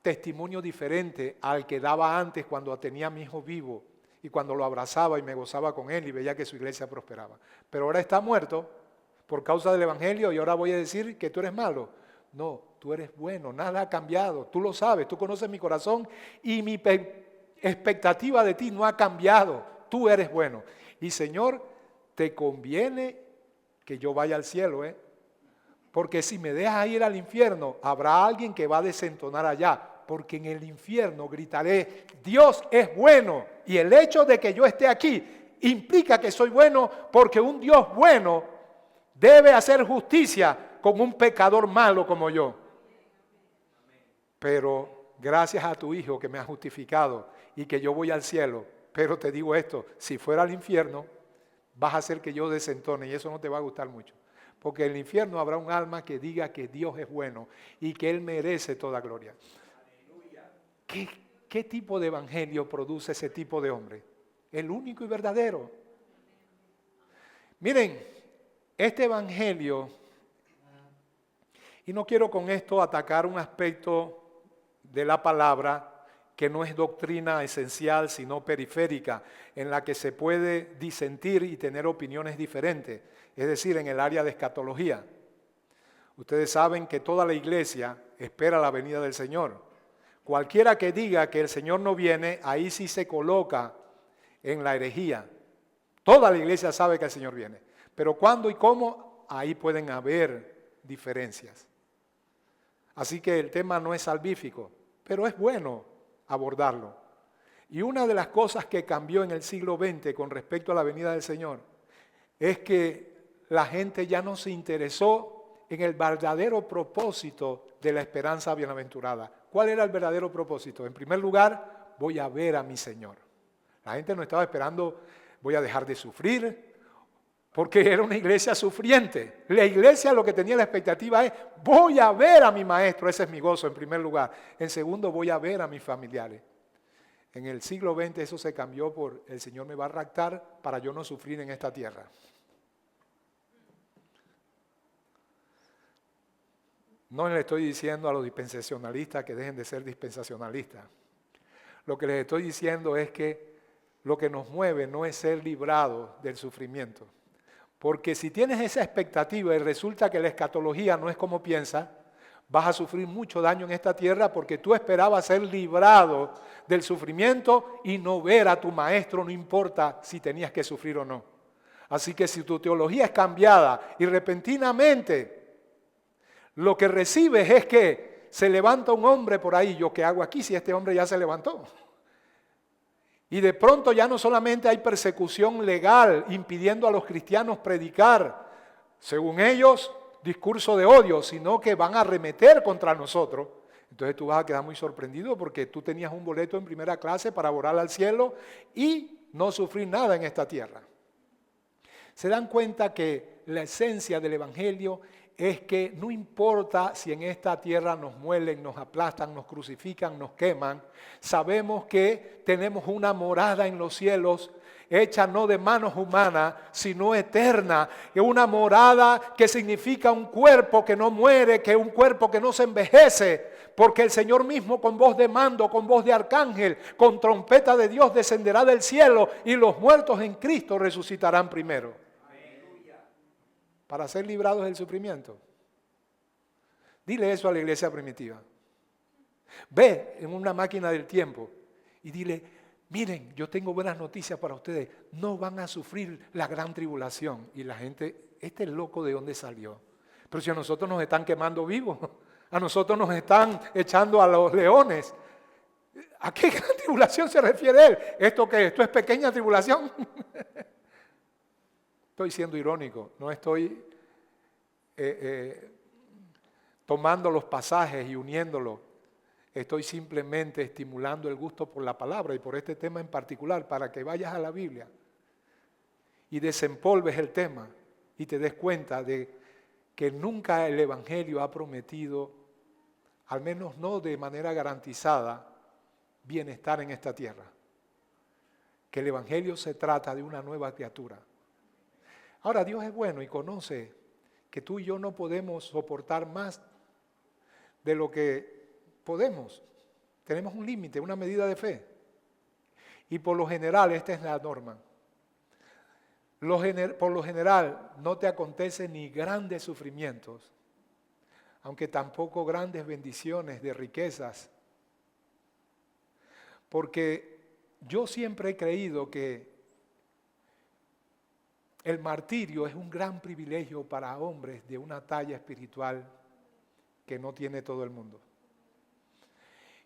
testimonio diferente al que daba antes cuando tenía a mi hijo vivo y cuando lo abrazaba y me gozaba con él y veía que su iglesia prosperaba? Pero ahora está muerto por causa del evangelio y ahora voy a decir que tú eres malo. No, tú eres bueno, nada ha cambiado, tú lo sabes, tú conoces mi corazón y mi expectativa de ti no ha cambiado, tú eres bueno. Y Señor, te conviene que yo vaya al cielo, porque si me dejas ir al infierno, habrá alguien que va a desentonar allá, porque en el infierno gritaré, Dios es bueno, y el hecho de que yo esté aquí implica que soy bueno, porque un Dios bueno debe hacer justicia con un pecador malo como yo. Pero gracias a tu Hijo que me ha justificado y que yo voy al cielo, pero te digo esto, si fuera al infierno, vas a hacer que yo desentone y eso no te va a gustar mucho. Porque en el infierno habrá un alma que diga que Dios es bueno y que Él merece toda gloria. ¿Qué tipo de evangelio produce ese tipo de hombre? El único y verdadero. Miren, este evangelio, y no quiero con esto atacar un aspecto de la palabra que no es doctrina esencial, sino periférica, en la que se puede disentir y tener opiniones diferentes, es decir, en el área de escatología. Ustedes saben que toda la iglesia espera la venida del Señor. Cualquiera que diga que el Señor no viene, ahí sí se coloca en la herejía. Toda la iglesia sabe que el Señor viene, pero cuándo y cómo, ahí pueden haber diferencias. Así que el tema no es salvífico, pero es bueno abordarlo. Y una de las cosas que cambió en el siglo XX con respecto a la venida del Señor es que la gente ya no se interesó en el verdadero propósito de la esperanza bienaventurada. ¿Cuál era el verdadero propósito? En primer lugar, voy a ver a mi Señor. La gente no estaba esperando, voy a dejar de sufrir, porque era una iglesia sufriente. La iglesia lo que tenía la expectativa es, voy a ver a mi maestro, ese es mi gozo en primer lugar. En segundo, voy a ver a mis familiares. En el siglo XX eso se cambió por, el Señor me va a raptar para yo no sufrir en esta tierra. No le estoy diciendo a los dispensacionalistas que dejen de ser dispensacionalistas. Lo que les estoy diciendo es que lo que nos mueve no es ser librados del sufrimiento. Porque si tienes esa expectativa y resulta que la escatología no es como piensas, vas a sufrir mucho daño en esta tierra porque tú esperabas ser librado del sufrimiento y no ver a tu maestro, no importa si tenías que sufrir o no. Así que si tu teología es cambiada y repentinamente lo que recibes es que se levanta un hombre por ahí, ¿yo qué hago aquí si este hombre ya se levantó? Y de pronto ya no solamente hay persecución legal impidiendo a los cristianos predicar, según ellos, discurso de odio, sino que van a arremeter contra nosotros. Entonces tú vas a quedar muy sorprendido porque tú tenías un boleto en primera clase para volar al cielo y no sufrir nada en esta tierra. Se dan cuenta que la esencia del evangelio es que no importa si en esta tierra nos muelen, nos aplastan, nos crucifican, nos queman, sabemos que tenemos una morada en los cielos, hecha no de manos humanas, sino eterna, es una morada que significa un cuerpo que no muere, que es un cuerpo que no se envejece, porque el Señor mismo con voz de mando, con voz de arcángel, con trompeta de Dios descenderá del cielo y los muertos en Cristo resucitarán primero. Para ser librados del sufrimiento. Dile eso a la iglesia primitiva. Ve en una máquina del tiempo y dile, miren, yo tengo buenas noticias para ustedes, no van a sufrir la gran tribulación. Y la gente, este loco de dónde salió. Pero si a nosotros nos están quemando vivos, a nosotros nos están echando a los leones. ¿A qué gran tribulación se refiere él? ¿Esto qué? ¿Esto es pequeña tribulación? Estoy siendo irónico, no estoy tomando los pasajes y uniéndolos. Estoy simplemente estimulando el gusto por la palabra y por este tema en particular para que vayas a la Biblia y desempolves el tema y te des cuenta de que nunca el Evangelio ha prometido, al menos no de manera garantizada, bienestar en esta tierra. Que el Evangelio se trata de una nueva criatura. Ahora Dios es bueno y conoce que tú y yo no podemos soportar más de lo que podemos. Tenemos un límite, una medida de fe. Y por lo general, esta es la norma. Por lo general no te acontecen ni grandes sufrimientos, aunque tampoco grandes bendiciones de riquezas. Porque yo siempre he creído que el martirio es un gran privilegio para hombres de una talla espiritual que no tiene todo el mundo.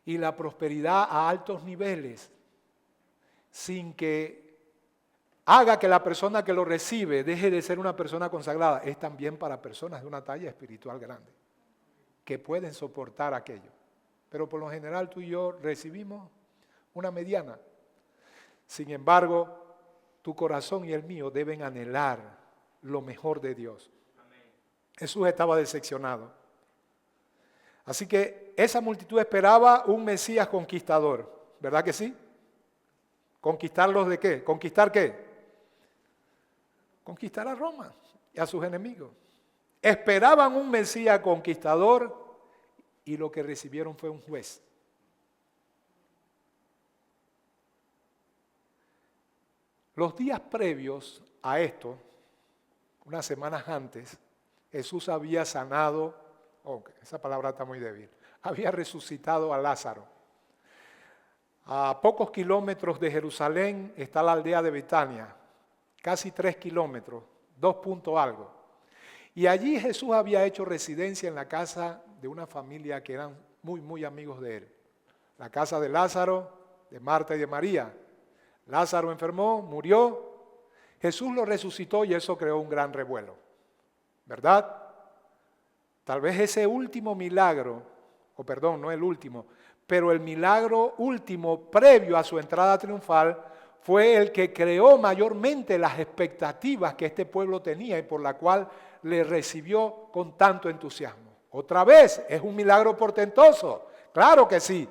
Y la prosperidad a altos niveles, sin que haga que la persona que lo recibe deje de ser una persona consagrada, es también para personas de una talla espiritual grande, que pueden soportar aquello. Pero por lo general tú y yo recibimos una mediana. Sin embargo, tu corazón y el mío deben anhelar lo mejor de Dios. Jesús estaba decepcionado. Así que esa multitud esperaba un Mesías conquistador, ¿verdad que sí? ¿Conquistarlos de qué? ¿Conquistar qué? Conquistar a Roma y a sus enemigos. Esperaban un Mesías conquistador y lo que recibieron fue un juez. Los días previos a esto, unas semanas antes, Jesús había sanado, esa palabra está muy débil, había resucitado a Lázaro. A pocos kilómetros de Jerusalén está la aldea de Betania, casi 3 kilómetros, 2 punto algo. Y allí Jesús había hecho residencia en la casa de una familia que eran muy amigos de él. La casa de Lázaro, de Marta y de María. Lázaro enfermó, murió, Jesús lo resucitó y eso creó un gran revuelo, ¿verdad? Tal vez ese último milagro, no el último, pero el milagro último previo a su entrada triunfal fue el que creó mayormente las expectativas que este pueblo tenía y por la cual le recibió con tanto entusiasmo. Otra vez, es un milagro portentoso, claro que sí,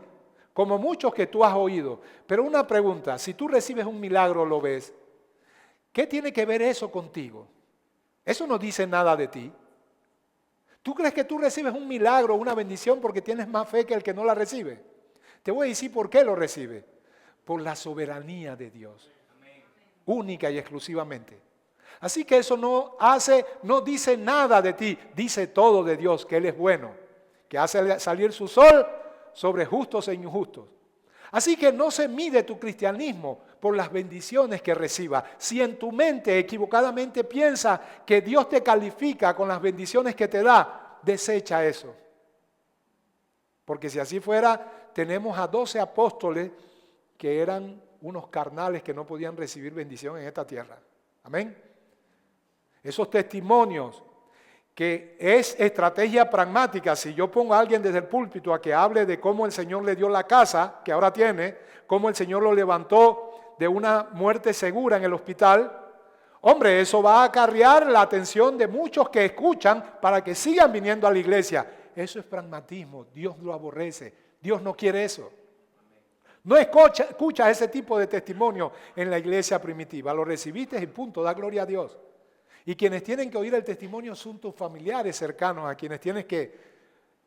como muchos que tú has oído. Pero una pregunta, si tú recibes un milagro, lo ves, ¿qué tiene que ver eso contigo? Eso no dice nada de ti. ¿Tú crees que tú recibes un milagro, una bendición porque tienes más fe que el que no la recibe? Te voy a decir por qué lo recibe. Por la soberanía de Dios, única y exclusivamente. Así que eso no dice nada de ti, dice todo de Dios, que Él es bueno, que hace salir su sol sobre justos e injustos. Así que no se mide tu cristianismo por las bendiciones que reciba. Si en tu mente equivocadamente piensas que Dios te califica con las bendiciones que te da, desecha eso. Porque si así fuera, tenemos a 12 apóstoles que eran unos carnales que no podían recibir bendición en esta tierra. Amén. Esos testimonios que es estrategia pragmática. Si yo pongo a alguien desde el púlpito a que hable de cómo el Señor le dio la casa que ahora tiene, cómo el Señor lo levantó de una muerte segura en el hospital, hombre, eso va a acarrear la atención de muchos que escuchan para que sigan viniendo a la iglesia. Eso es pragmatismo, Dios lo aborrece, Dios no quiere eso. No escucha ese tipo de testimonio en la iglesia primitiva, lo recibiste y punto, da gloria a Dios. Y quienes tienen que oír el testimonio son tus familiares cercanos a quienes tienes que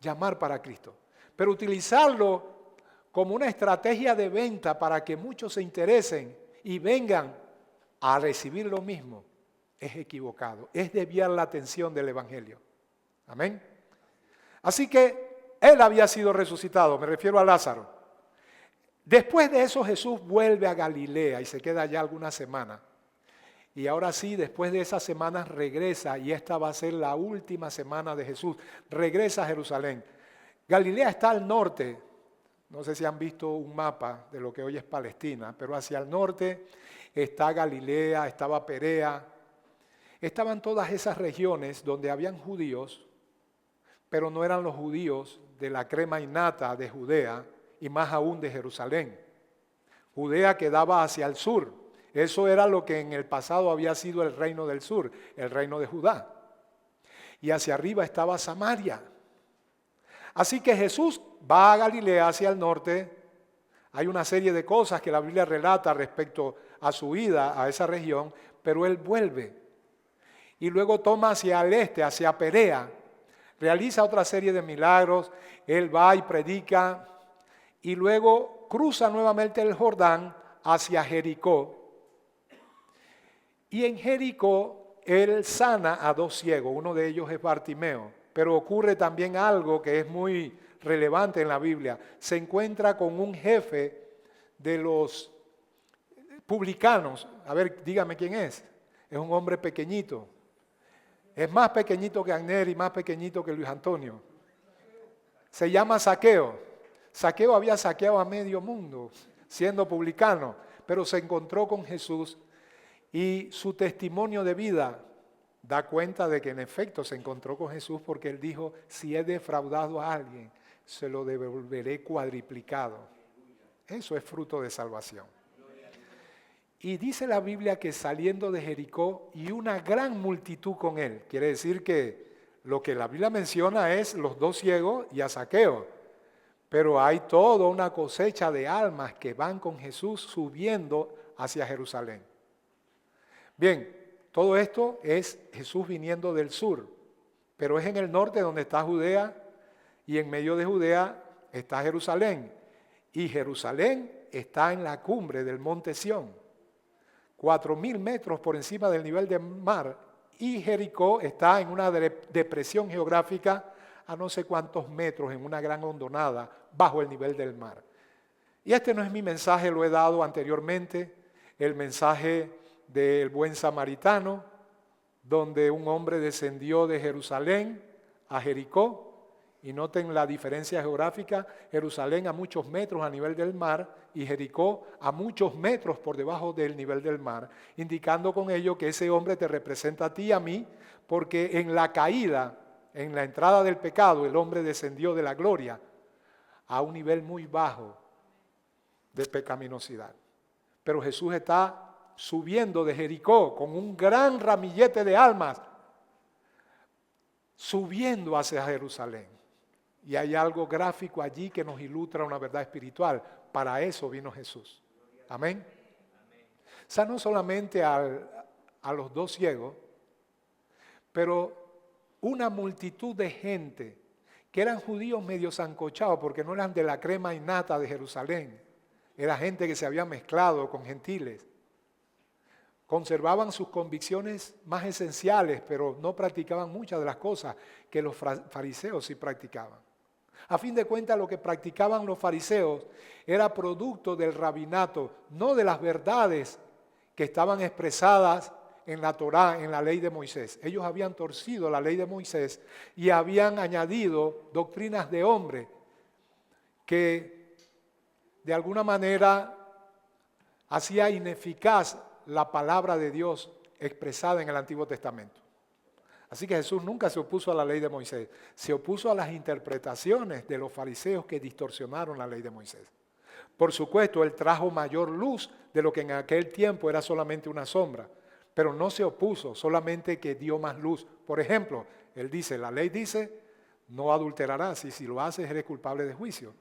llamar para Cristo. Pero utilizarlo como una estrategia de venta para que muchos se interesen y vengan a recibir lo mismo es equivocado, es desviar la atención del Evangelio. Amén. Así que él había sido resucitado, me refiero a Lázaro. Después de eso Jesús vuelve a Galilea y se queda allá algunas semanas. Y ahora sí, después de esas semanas regresa, y esta va a ser la última semana de Jesús, regresa a Jerusalén. Galilea está al norte, no sé si han visto un mapa de lo que hoy es Palestina, pero hacia el norte está Galilea, estaba Perea, estaban todas esas regiones donde habían judíos, pero no eran los judíos de la crema innata de Judea, y más aún de Jerusalén. Judea quedaba hacia el sur. Eso era lo que en el pasado había sido el reino del sur, el reino de Judá. Y hacia arriba estaba Samaria. Así que Jesús va a Galilea hacia el norte. Hay una serie de cosas que la Biblia relata respecto a su ida a esa región, pero él vuelve. Y luego toma hacia el este, hacia Perea. Realiza otra serie de milagros. Él va y predica. Y luego cruza nuevamente el Jordán hacia Jericó. Y en Jericó él sana a 2 ciegos, uno de ellos es Bartimeo, pero ocurre también algo que es muy relevante en la Biblia. Se encuentra con un jefe de los publicanos, a ver, dígame quién es un hombre pequeñito, es más pequeñito que Agner y más pequeñito que Luis Antonio. Se llama Zaqueo. Zaqueo había saqueado a medio mundo siendo publicano, pero se encontró con Jesús. Y su testimonio de vida da cuenta de que en efecto se encontró con Jesús porque él dijo, si he defraudado a alguien, se lo devolveré cuadriplicado. Eso es fruto de salvación. Y dice la Biblia que saliendo de Jericó y una gran multitud con él, quiere decir que Lo que la Biblia menciona es los dos ciegos y a Zaqueo. Pero hay toda una cosecha de almas que van con Jesús subiendo hacia Jerusalén. Bien, todo esto es Jesús viniendo del sur, pero es en el norte donde está Judea y en medio de Judea está Jerusalén. Y Jerusalén está en la cumbre del monte Sión, 4.000 metros por encima del nivel del mar. Y Jericó está en una depresión geográfica a no sé cuántos metros, en una gran hondonada bajo el nivel del mar. Y este no es mi mensaje, lo he dado anteriormente, el mensaje del buen samaritano, donde un hombre descendió de Jerusalén a Jericó, y noten la diferencia geográfica, Jerusalén a muchos metros a nivel del mar y Jericó a muchos metros por debajo del nivel del mar, indicando con ello que ese hombre te representa a ti y a mí, porque en la caída, en la entrada del pecado, el hombre descendió de la gloria a un nivel muy bajo de pecaminosidad. Pero Jesús está subiendo de Jericó con un gran ramillete de almas, subiendo hacia Jerusalén. Y hay algo gráfico allí que nos ilustra una verdad espiritual. Para eso vino Jesús. Amén. Sanó solamente a los dos ciegos, pero una multitud de gente que eran judíos medio sancochados porque no eran de la crema innata de Jerusalén. Era gente que se había mezclado con gentiles. Conservaban sus convicciones más esenciales, pero no practicaban muchas de las cosas que los fariseos sí practicaban. A fin de cuentas, lo que practicaban los fariseos era producto del rabinato, no de las verdades que estaban expresadas en la Torá, en la ley de Moisés. Ellos habían torcido la ley de Moisés y habían añadido doctrinas de hombre que de alguna manera hacía ineficaz la palabra de Dios expresada en el Antiguo Testamento. Así que Jesús nunca se opuso a la ley de Moisés, se opuso a las interpretaciones de los fariseos que distorsionaron la ley de Moisés. Por supuesto, Él trajo mayor luz de lo que en aquel tiempo era solamente una sombra, pero no se opuso, solamente que dio más luz. Por ejemplo, Él dice, la ley dice, no adulterarás y si lo haces eres culpable de juicio.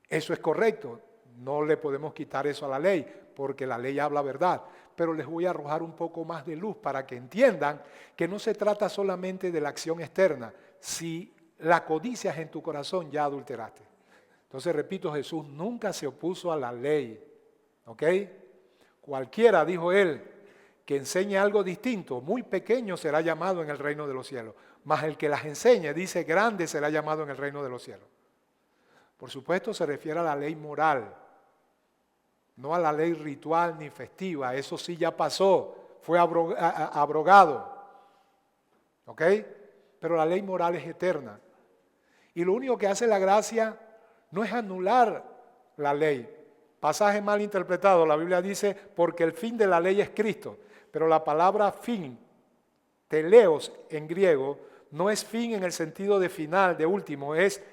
Eso es correcto, no le podemos quitar eso a la ley, porque la ley habla verdad. Pero les voy a arrojar un poco más de luz para que entiendan que no se trata solamente de la acción externa. Si la codicias en tu corazón, ya adulteraste. Entonces, repito, Jesús nunca se opuso a la ley. ¿Ok? Cualquiera, dijo Él, que enseñe algo distinto, muy pequeño será llamado en el reino de los cielos. Mas el que las enseñe, dice, grande será llamado en el reino de los cielos. Por supuesto, se refiere a la ley moral. No a la ley ritual ni festiva, eso sí ya pasó, fue abrogado. ¿Ok? Pero la ley moral es eterna. Y lo único que hace la gracia no es anular la ley. Pasaje mal interpretado, la Biblia dice, porque el fin de la ley es Cristo. Pero la palabra fin, teleos en griego, no es fin en el sentido de final, de último, es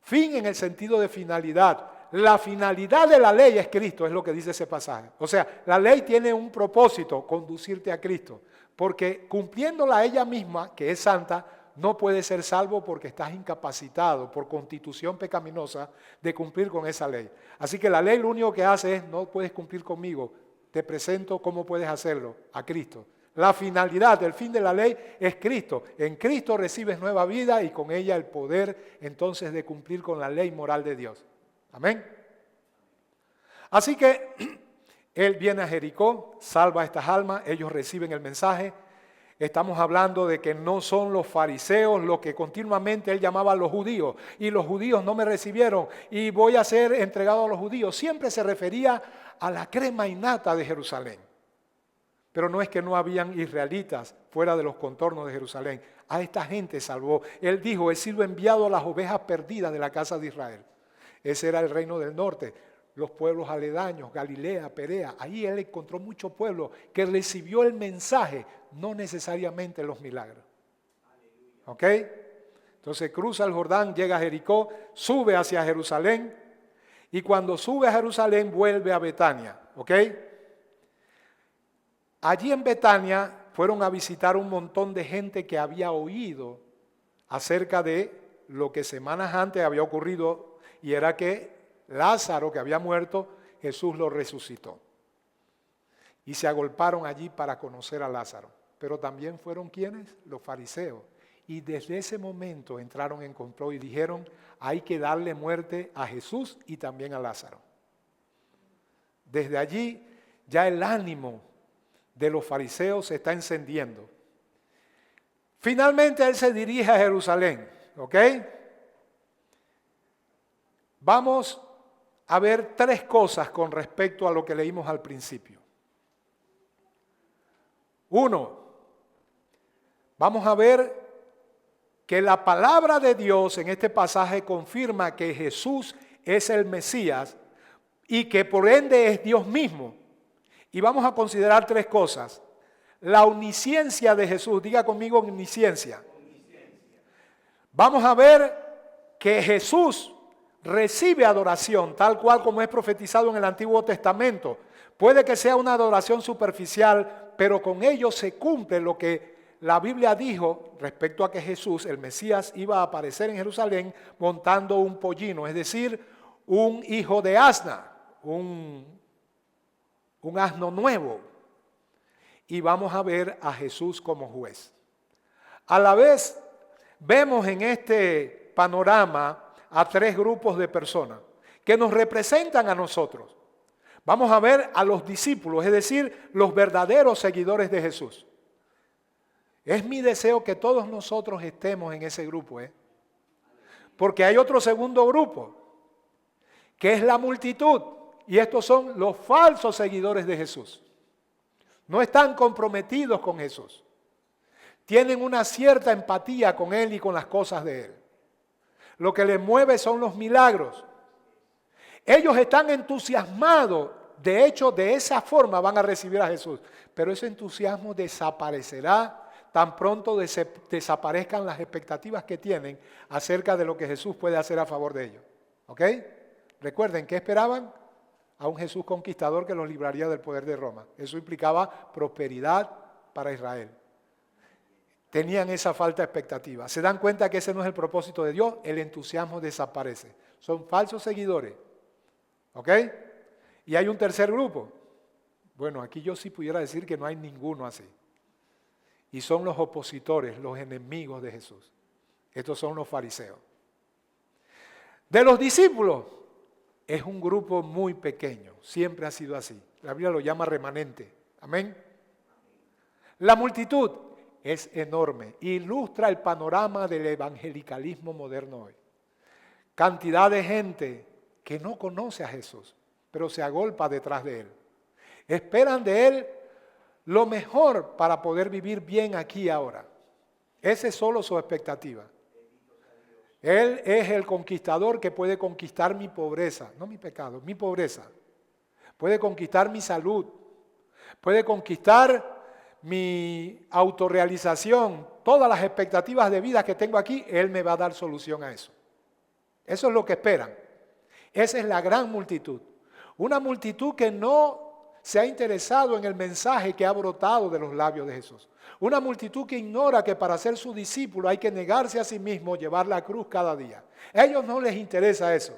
fin en el sentido de finalidad. La finalidad de la ley es Cristo, es lo que dice ese pasaje. O sea, la ley tiene un propósito, conducirte a Cristo. Porque cumpliéndola ella misma, que es santa, no puedes ser salvo porque estás incapacitado por constitución pecaminosa de cumplir con esa ley. Así que la ley lo único que hace es, no puedes cumplir conmigo, te presento cómo puedes hacerlo, a Cristo. La finalidad, el fin de la ley es Cristo. En Cristo recibes nueva vida y con ella el poder entonces de cumplir con la ley moral de Dios. Amén. Así que Él viene a Jericó, salva a estas almas, ellos reciben el mensaje. Estamos hablando de que no son los fariseos los que continuamente Él llamaba a los judíos, y los judíos no me recibieron y voy a ser entregado a los judíos. Siempre se refería a la crema innata de Jerusalén. Pero no es que no habían israelitas fuera de los contornos de Jerusalén. A esta gente salvó. Él dijo, he sido enviado a las ovejas perdidas de la casa de Israel. Ese era el reino del norte, los pueblos aledaños, Galilea, Perea. Ahí Él encontró mucho pueblo que recibió el mensaje, no necesariamente los milagros. ¿Ok? Entonces cruza el Jordán, llega a Jericó, sube hacia Jerusalén y cuando sube a Jerusalén vuelve a Betania. ¿Ok? Allí en Betania fueron a visitar un montón de gente que había oído acerca de lo que semanas antes había ocurrido, y era que Lázaro, que había muerto, Jesús lo resucitó. Y se agolparon allí para conocer a Lázaro. Pero también fueron ¿quiénes? Los fariseos. Y desde ese momento entraron en complot y dijeron, hay que darle muerte a Jesús y también a Lázaro. Desde allí ya el ánimo de los fariseos se está encendiendo. Finalmente él se dirige a Jerusalén, ¿ok? Vamos a ver tres cosas con respecto a lo que leímos al principio. Uno, vamos a ver que la palabra de Dios en este pasaje confirma que Jesús es el Mesías y que por ende es Dios mismo. Y vamos a considerar tres cosas. La omnisciencia de Jesús, diga conmigo omnisciencia. Vamos a ver que Jesús recibe adoración, tal cual como es profetizado en el Antiguo Testamento. Puede que sea una adoración superficial, pero con ello se cumple lo que la Biblia dijo respecto a que Jesús, el Mesías, iba a aparecer en Jerusalén montando un pollino, es decir, un hijo de asna, un asno nuevo. Y vamos a ver a Jesús como juez. A la vez, vemos en este panorama a tres grupos de personas que nos representan a nosotros. Vamos a ver a los discípulos, es decir, los verdaderos seguidores de Jesús. Es mi deseo que todos nosotros estemos en ese grupo, porque hay otro segundo grupo, que es la multitud, y estos son los falsos seguidores de Jesús. No están comprometidos con Jesús. Tienen una cierta empatía con Él y con las cosas de Él. Lo que les mueve son los milagros. Ellos están entusiasmados. De hecho, de esa forma van a recibir a Jesús. Pero ese entusiasmo desaparecerá tan pronto desaparezcan las expectativas que tienen acerca de lo que Jesús puede hacer a favor de ellos. ¿Ok? Recuerden, ¿qué esperaban? A un Jesús conquistador que los libraría del poder de Roma. Eso implicaba prosperidad para Israel. Tenían esa falta de expectativa. Se dan cuenta que ese no es el propósito de Dios, el entusiasmo desaparece. Son falsos seguidores. ¿Ok? Y hay un tercer grupo. Bueno, aquí yo sí pudiera decir que no hay ninguno así. Y son los opositores, los enemigos de Jesús. Estos son los fariseos. De los discípulos, es un grupo muy pequeño, siempre ha sido así. La Biblia lo llama remanente. Amén. La multitud es enorme, ilustra el panorama del evangelicalismo moderno hoy. Cantidad de gente que no conoce a Jesús, pero se agolpa detrás de Él. Esperan de Él lo mejor para poder vivir bien aquí y ahora. Esa es solo su expectativa. Él es el conquistador que puede conquistar mi pobreza, no mi pecado, mi pobreza. Puede conquistar mi salud, puede conquistar mi autorrealización, todas las expectativas de vida que tengo aquí, Él me va a dar solución a eso. Eso es lo que esperan. Esa es la gran multitud. Una multitud que no se ha interesado en el mensaje que ha brotado de los labios de Jesús. Una multitud que ignora que para ser su discípulo hay que negarse a sí mismo, llevar la cruz cada día. A ellos no les interesa eso.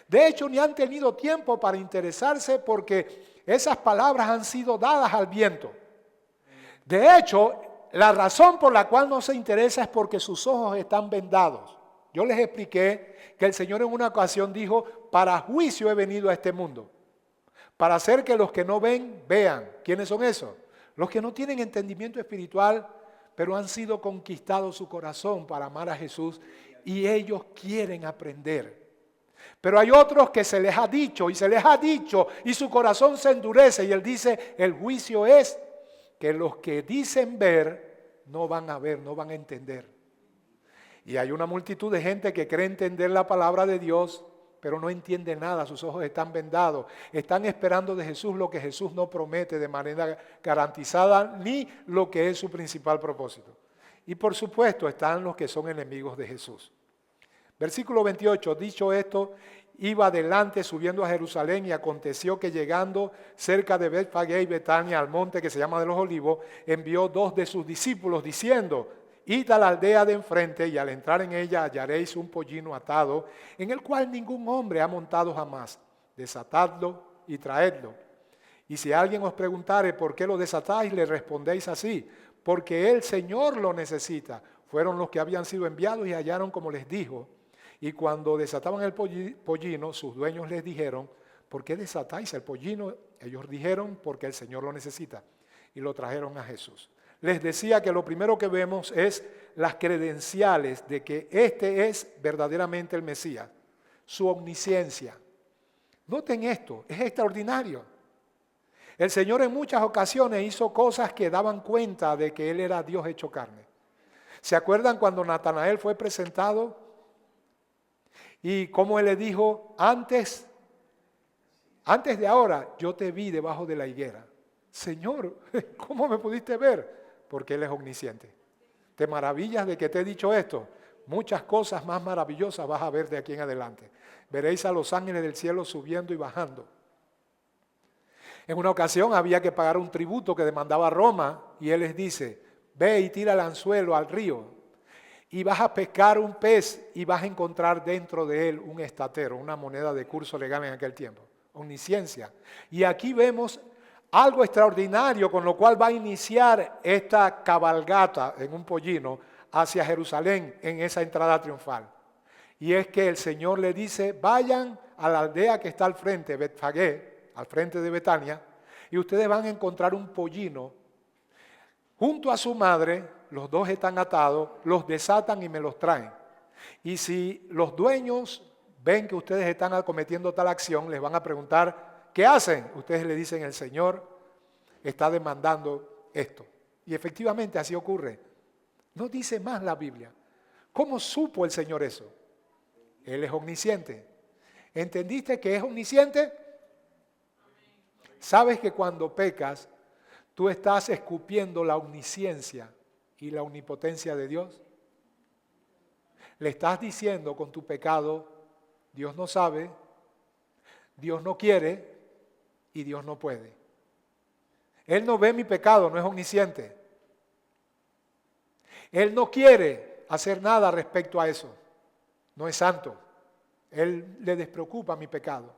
De hecho, ni han tenido tiempo para interesarse porque esas palabras han sido dadas al viento. De hecho, la razón por la cual no se interesa es porque sus ojos están vendados. Yo les expliqué que el Señor en una ocasión dijo, para juicio he venido a este mundo. Para hacer que los que no ven, vean. ¿Quiénes son esos? Los que no tienen entendimiento espiritual, pero han sido conquistados su corazón para amar a Jesús y ellos quieren aprender. Pero hay otros que se les ha dicho y su corazón se endurece y Él dice, el juicio es que los que dicen ver, no van a ver, no van a entender. Y hay una multitud de gente que cree entender la palabra de Dios, pero no entiende nada, sus ojos están vendados, están esperando de Jesús lo que Jesús no promete de manera garantizada, ni lo que es su principal propósito. Y por supuesto están los que son enemigos de Jesús. Versículo 28, dicho esto, iba adelante subiendo a Jerusalén y aconteció que llegando cerca de Betfagé y Betania al monte que se llama de los Olivos, envió 2 de sus discípulos diciendo, id a la aldea de enfrente y al entrar en ella hallaréis un pollino atado, en el cual ningún hombre ha montado jamás. Desatadlo y traedlo. Y si alguien os preguntare por qué lo desatáis, le respondéis así, porque el Señor lo necesita. Fueron los que habían sido enviados y hallaron como les dijo. Y cuando desataban el pollino, sus dueños les dijeron, ¿por qué desatáis el pollino? Ellos dijeron, porque el Señor lo necesita. Y lo trajeron a Jesús. Les decía que lo primero que vemos es las credenciales de que este es verdaderamente el Mesías, su omnisciencia. Noten esto, es extraordinario. El Señor en muchas ocasiones hizo cosas que daban cuenta de que Él era Dios hecho carne. ¿Se acuerdan cuando Natanael fue presentado? Y cómo Él le dijo, antes de ahora yo te vi debajo de la higuera. Señor, ¿cómo me pudiste ver? Porque Él es omnisciente. ¿Te maravillas de que te he dicho esto? Muchas cosas más maravillosas vas a ver de aquí en adelante. Veréis a los ángeles del cielo subiendo y bajando. En una ocasión había que pagar un tributo que demandaba Roma y Él les dice, ve y tira el anzuelo al río y vas a pescar un pez y vas a encontrar dentro de él un estatero, una moneda de curso legal en aquel tiempo. Omnisciencia. Y aquí vemos algo extraordinario con lo cual va a iniciar esta cabalgata en un pollino hacia Jerusalén en esa entrada triunfal. Y es que el Señor le dice, vayan a la aldea que está al frente, Betfagé, al frente de Betania, y ustedes van a encontrar un pollino junto a su madre, los dos están atados, los desatan y me los traen. Y si los dueños ven que ustedes están acometiendo tal acción, les van a preguntar, ¿qué hacen? Ustedes le dicen, el Señor está demandando esto. Y efectivamente así ocurre. No dice más la Biblia. ¿Cómo supo el Señor eso? Él es omnisciente. ¿Entendiste que es omnisciente? ¿Sabes que cuando pecas, tú estás escupiendo la omnisciencia y la omnipotencia de Dios? Le estás diciendo con tu pecado, Dios no sabe, Dios no quiere y Dios no puede. Él no ve mi pecado, no es omnisciente. Él no quiere hacer nada respecto a eso, no es santo. Él le despreocupa mi pecado.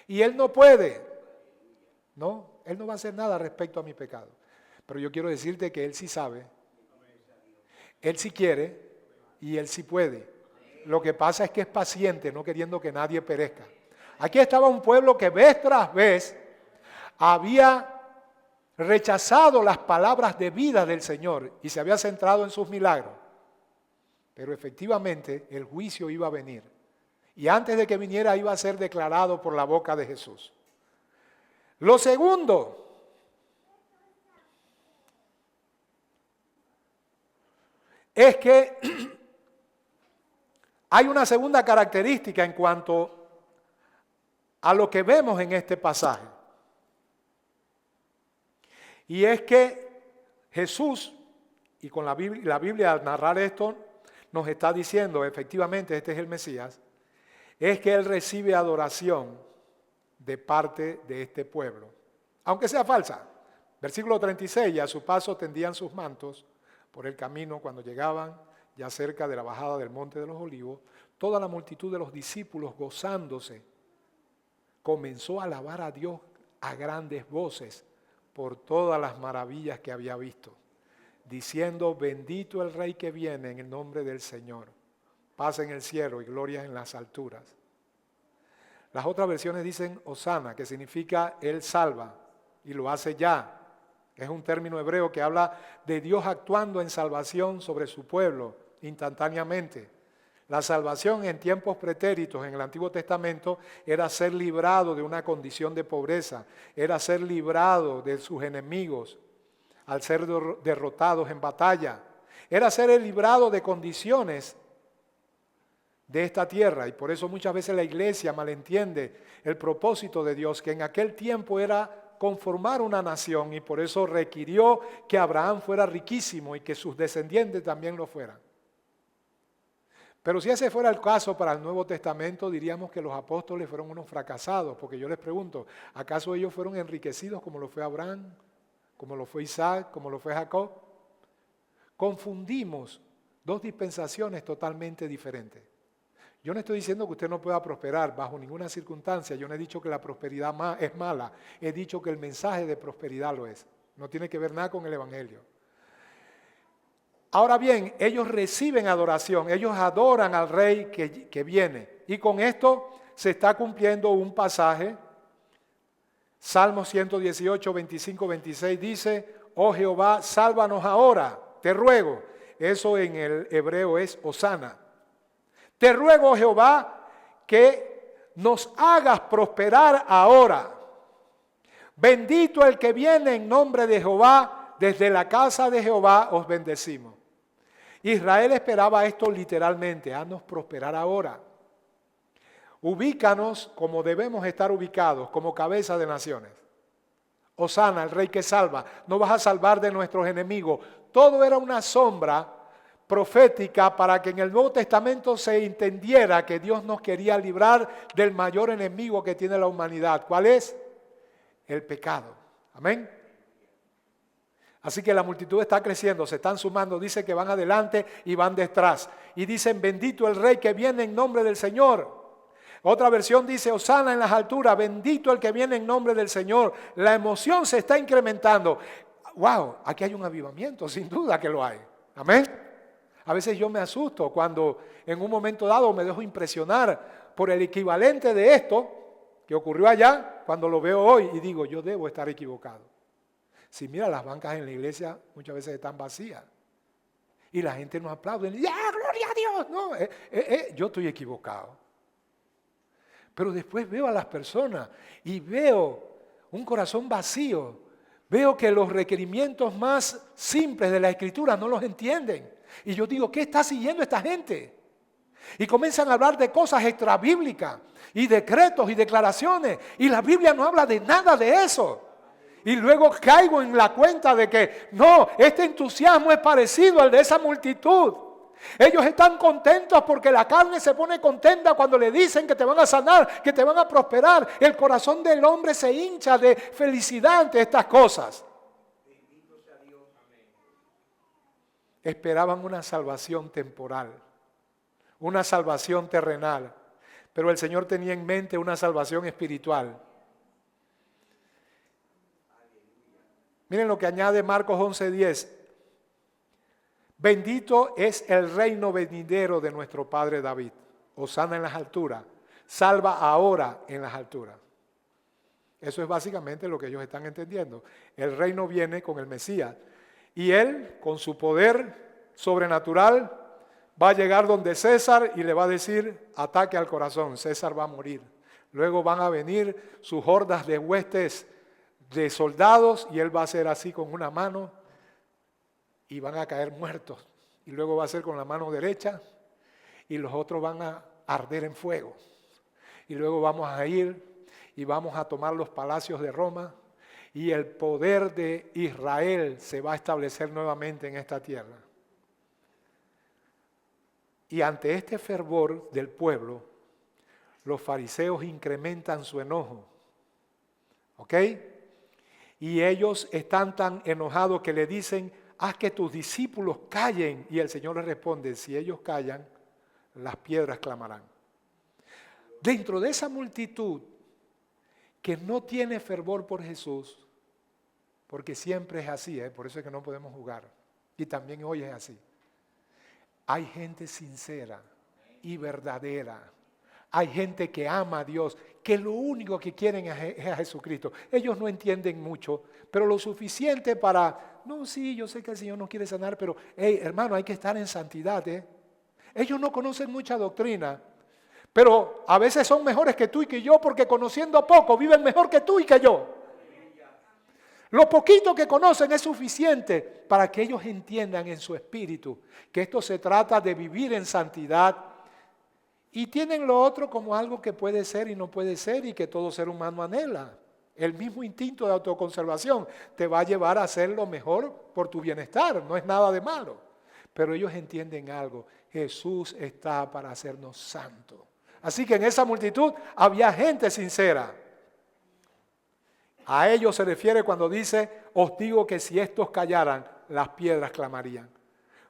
Y Él no puede. No, Él no va a hacer nada respecto a mi pecado. Pero yo quiero decirte que Él sí sabe, Él sí quiere y Él sí puede. Lo que pasa es que es paciente, no queriendo que nadie perezca. Aquí estaba un pueblo que vez tras vez había rechazado las palabras de vida del Señor y se había centrado en sus milagros. Pero efectivamente el juicio iba a venir. Y antes de que viniera iba a ser declarado por la boca de Jesús. Lo segundo, es que hay una segunda característica en cuanto a lo que vemos en este pasaje. Y es que Jesús, y con la Biblia al narrar esto, nos está diciendo, efectivamente este es el Mesías, es que Él recibe adoración de parte de este pueblo, aunque sea falsa. Versículo 36, y a su paso tendían sus mantos por el camino cuando llegaban ya cerca de la bajada del monte de los olivos, toda la multitud de los discípulos gozándose comenzó a alabar a Dios a grandes voces por todas las maravillas que había visto, diciendo, bendito el Rey que viene en el nombre del Señor, paz en el cielo y gloria en las alturas. Las otras versiones dicen Hosana, que significa Él salva, y lo hace ya. Es un término hebreo que habla de Dios actuando en salvación sobre su pueblo instantáneamente. La salvación en tiempos pretéritos en el Antiguo Testamento era ser librado de una condición de pobreza, era ser librado de sus enemigos al ser derrotados en batalla, era ser librado de condiciones de esta tierra, y por eso muchas veces la iglesia malentiende el propósito de Dios, que en aquel tiempo era conformar una nación, y por eso requirió que Abraham fuera riquísimo y que sus descendientes también lo fueran. Pero si ese fuera el caso para el Nuevo Testamento, diríamos que los apóstoles fueron unos fracasados, porque yo les pregunto, ¿acaso ellos fueron enriquecidos como lo fue Abraham, como lo fue Isaac, como lo fue Jacob? confundimos dos dispensaciones totalmente diferentes. Yo no estoy diciendo que usted no pueda prosperar bajo ninguna circunstancia. Yo no he dicho que la prosperidad es mala. He dicho que el mensaje de prosperidad lo es. No tiene que ver nada con el Evangelio. Ahora bien, ellos reciben adoración. Ellos adoran al Rey que viene. Y con esto se está cumpliendo un pasaje. Salmo 118, 25, 26 dice: oh Jehová, sálvanos ahora, te ruego. Eso en el hebreo es Hosana. Te ruego, Jehová, que nos hagas prosperar ahora. Bendito el que viene en nombre de Jehová, desde la casa de Jehová os bendecimos. Israel esperaba esto literalmente: haznos prosperar ahora. Ubícanos como debemos estar ubicados, como cabeza de naciones. Hosana, el Rey que salva. No vas a salvar de nuestros enemigos. Todo era una sombra profética para que en el Nuevo Testamento se entendiera que Dios nos quería librar del mayor enemigo que tiene la humanidad. ¿Cuál es? El pecado. Amén. Así que la multitud está creciendo, se están sumando, dice que van adelante y van detrás. Y dicen: bendito el Rey que viene en nombre del Señor. Otra versión dice: hosana en las alturas, bendito el que viene en nombre del Señor. La emoción se está incrementando. Wow, aquí hay un avivamiento, sin duda que lo hay. Amén. A veces yo me asusto cuando en un momento dado me dejo impresionar por el equivalente de esto que ocurrió allá, cuando lo veo hoy y digo: yo debo estar equivocado. Si mira, las bancas en la iglesia muchas veces están vacías y la gente nos aplaude y dice: ¡ah, gloria a Dios! No, yo estoy equivocado. Pero después veo a las personas y veo un corazón vacío. Veo que los requerimientos más simples de la Escritura no los entienden. Y yo digo: ¿qué está siguiendo esta gente? Y comienzan a hablar de cosas extrabíblicas y decretos y declaraciones. Y la Biblia no habla de nada de eso. Y luego caigo en la cuenta de que no, este entusiasmo es parecido al de esa multitud. Ellos están contentos porque la carne se pone contenta cuando le dicen que te van a sanar, que te van a prosperar. El corazón del hombre se hincha de felicidad ante estas cosas. Esperaban una salvación temporal, una salvación terrenal, pero el Señor tenía en mente una salvación espiritual. Miren lo que añade Marcos 11:10. Bendito es el reino venidero de nuestro Padre David. Hosana en las alturas. Salva ahora en las alturas. Eso es básicamente lo que ellos están entendiendo. El reino viene con el Mesías. Y él, con su poder sobrenatural, va a llegar donde César y le va a decir: ataque al corazón, César va a morir. Luego van a venir sus hordas de huestes de soldados y él va a hacer así con una mano y van a caer muertos. Y luego va a hacer con la mano derecha y los otros van a arder en fuego. Y luego vamos a ir y vamos a tomar los palacios de Roma y el poder de Israel se va a establecer nuevamente en esta tierra. Y ante este fervor del pueblo, los fariseos incrementan su enojo. ¿Ok? Y ellos están tan enojados que le dicen: haz que tus discípulos callen. Y el Señor les responde: si ellos callan, las piedras clamarán. Dentro de esa multitud que no tiene fervor por Jesús, porque siempre es así, por eso es que no podemos jugar, y también hoy es así, hay gente sincera y verdadera. Hay gente que ama a Dios, que lo único que quieren es a Jesucristo. Ellos no entienden mucho, pero lo suficiente para: no, sí, yo sé que el Señor nos quiere sanar, pero hey, hermano, hay que estar en santidad. Ellos no conocen mucha doctrina, pero a veces son mejores que tú y que yo, porque conociendo poco viven mejor que tú y que yo. Lo poquito que conocen es suficiente para que ellos entiendan en su espíritu que esto se trata de vivir en santidad. Y tienen lo otro como algo que puede ser y no puede ser y que todo ser humano anhela. El mismo instinto de autoconservación te va a llevar a hacer lo mejor por tu bienestar, no es nada de malo. Pero ellos entienden algo: Jesús está para hacernos santos. Así que en esa multitud había gente sincera. A ellos se refiere cuando dice: os digo que si estos callaran, las piedras clamarían.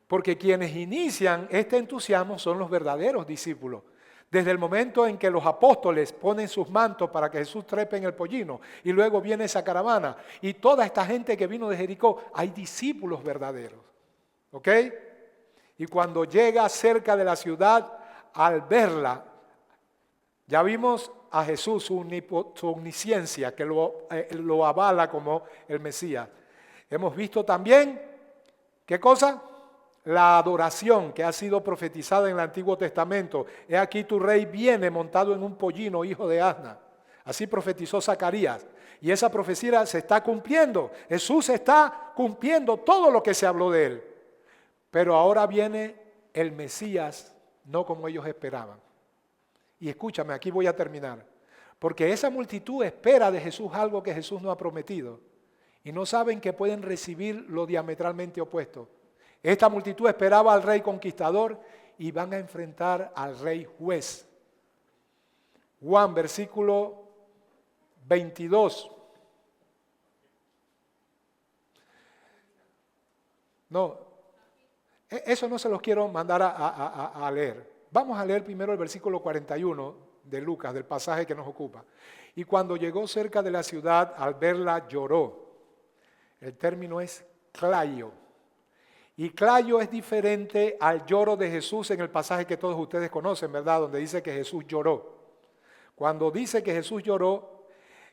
Porque quienes inician este entusiasmo son los verdaderos discípulos. Desde el momento en que los apóstoles ponen sus mantos para que Jesús trepe en el pollino y luego viene esa caravana y toda esta gente que vino de Jericó, hay discípulos verdaderos. ¿Ok? Y cuando llega cerca de la ciudad, al verla, ya vimos a Jesús, su omnisciencia, que lo avala como el Mesías. Hemos visto también, ¿qué cosa? La adoración que ha sido profetizada en el Antiguo Testamento. He aquí tu rey viene montado en un pollino, hijo de asna. Así profetizó Zacarías. Y esa profecía se está cumpliendo. Jesús está cumpliendo todo lo que se habló de él. Pero ahora viene el Mesías, no como ellos esperaban. Y escúchame, aquí voy a terminar. Porque esa multitud espera de Jesús algo que Jesús no ha prometido. Y no saben que pueden recibir lo diametralmente opuesto. Esta multitud esperaba al rey conquistador y van a enfrentar al rey juez. Juan, versículo 22. No, eso no se los quiero mandar a leer. Vamos a leer primero el versículo 41 de Lucas, del pasaje que nos ocupa. Y cuando llegó cerca de la ciudad, al verla lloró. El término es clayo. Y clayo es diferente al lloro de Jesús en el pasaje que todos ustedes conocen, ¿verdad? Donde dice que Jesús lloró. Cuando dice que Jesús lloró,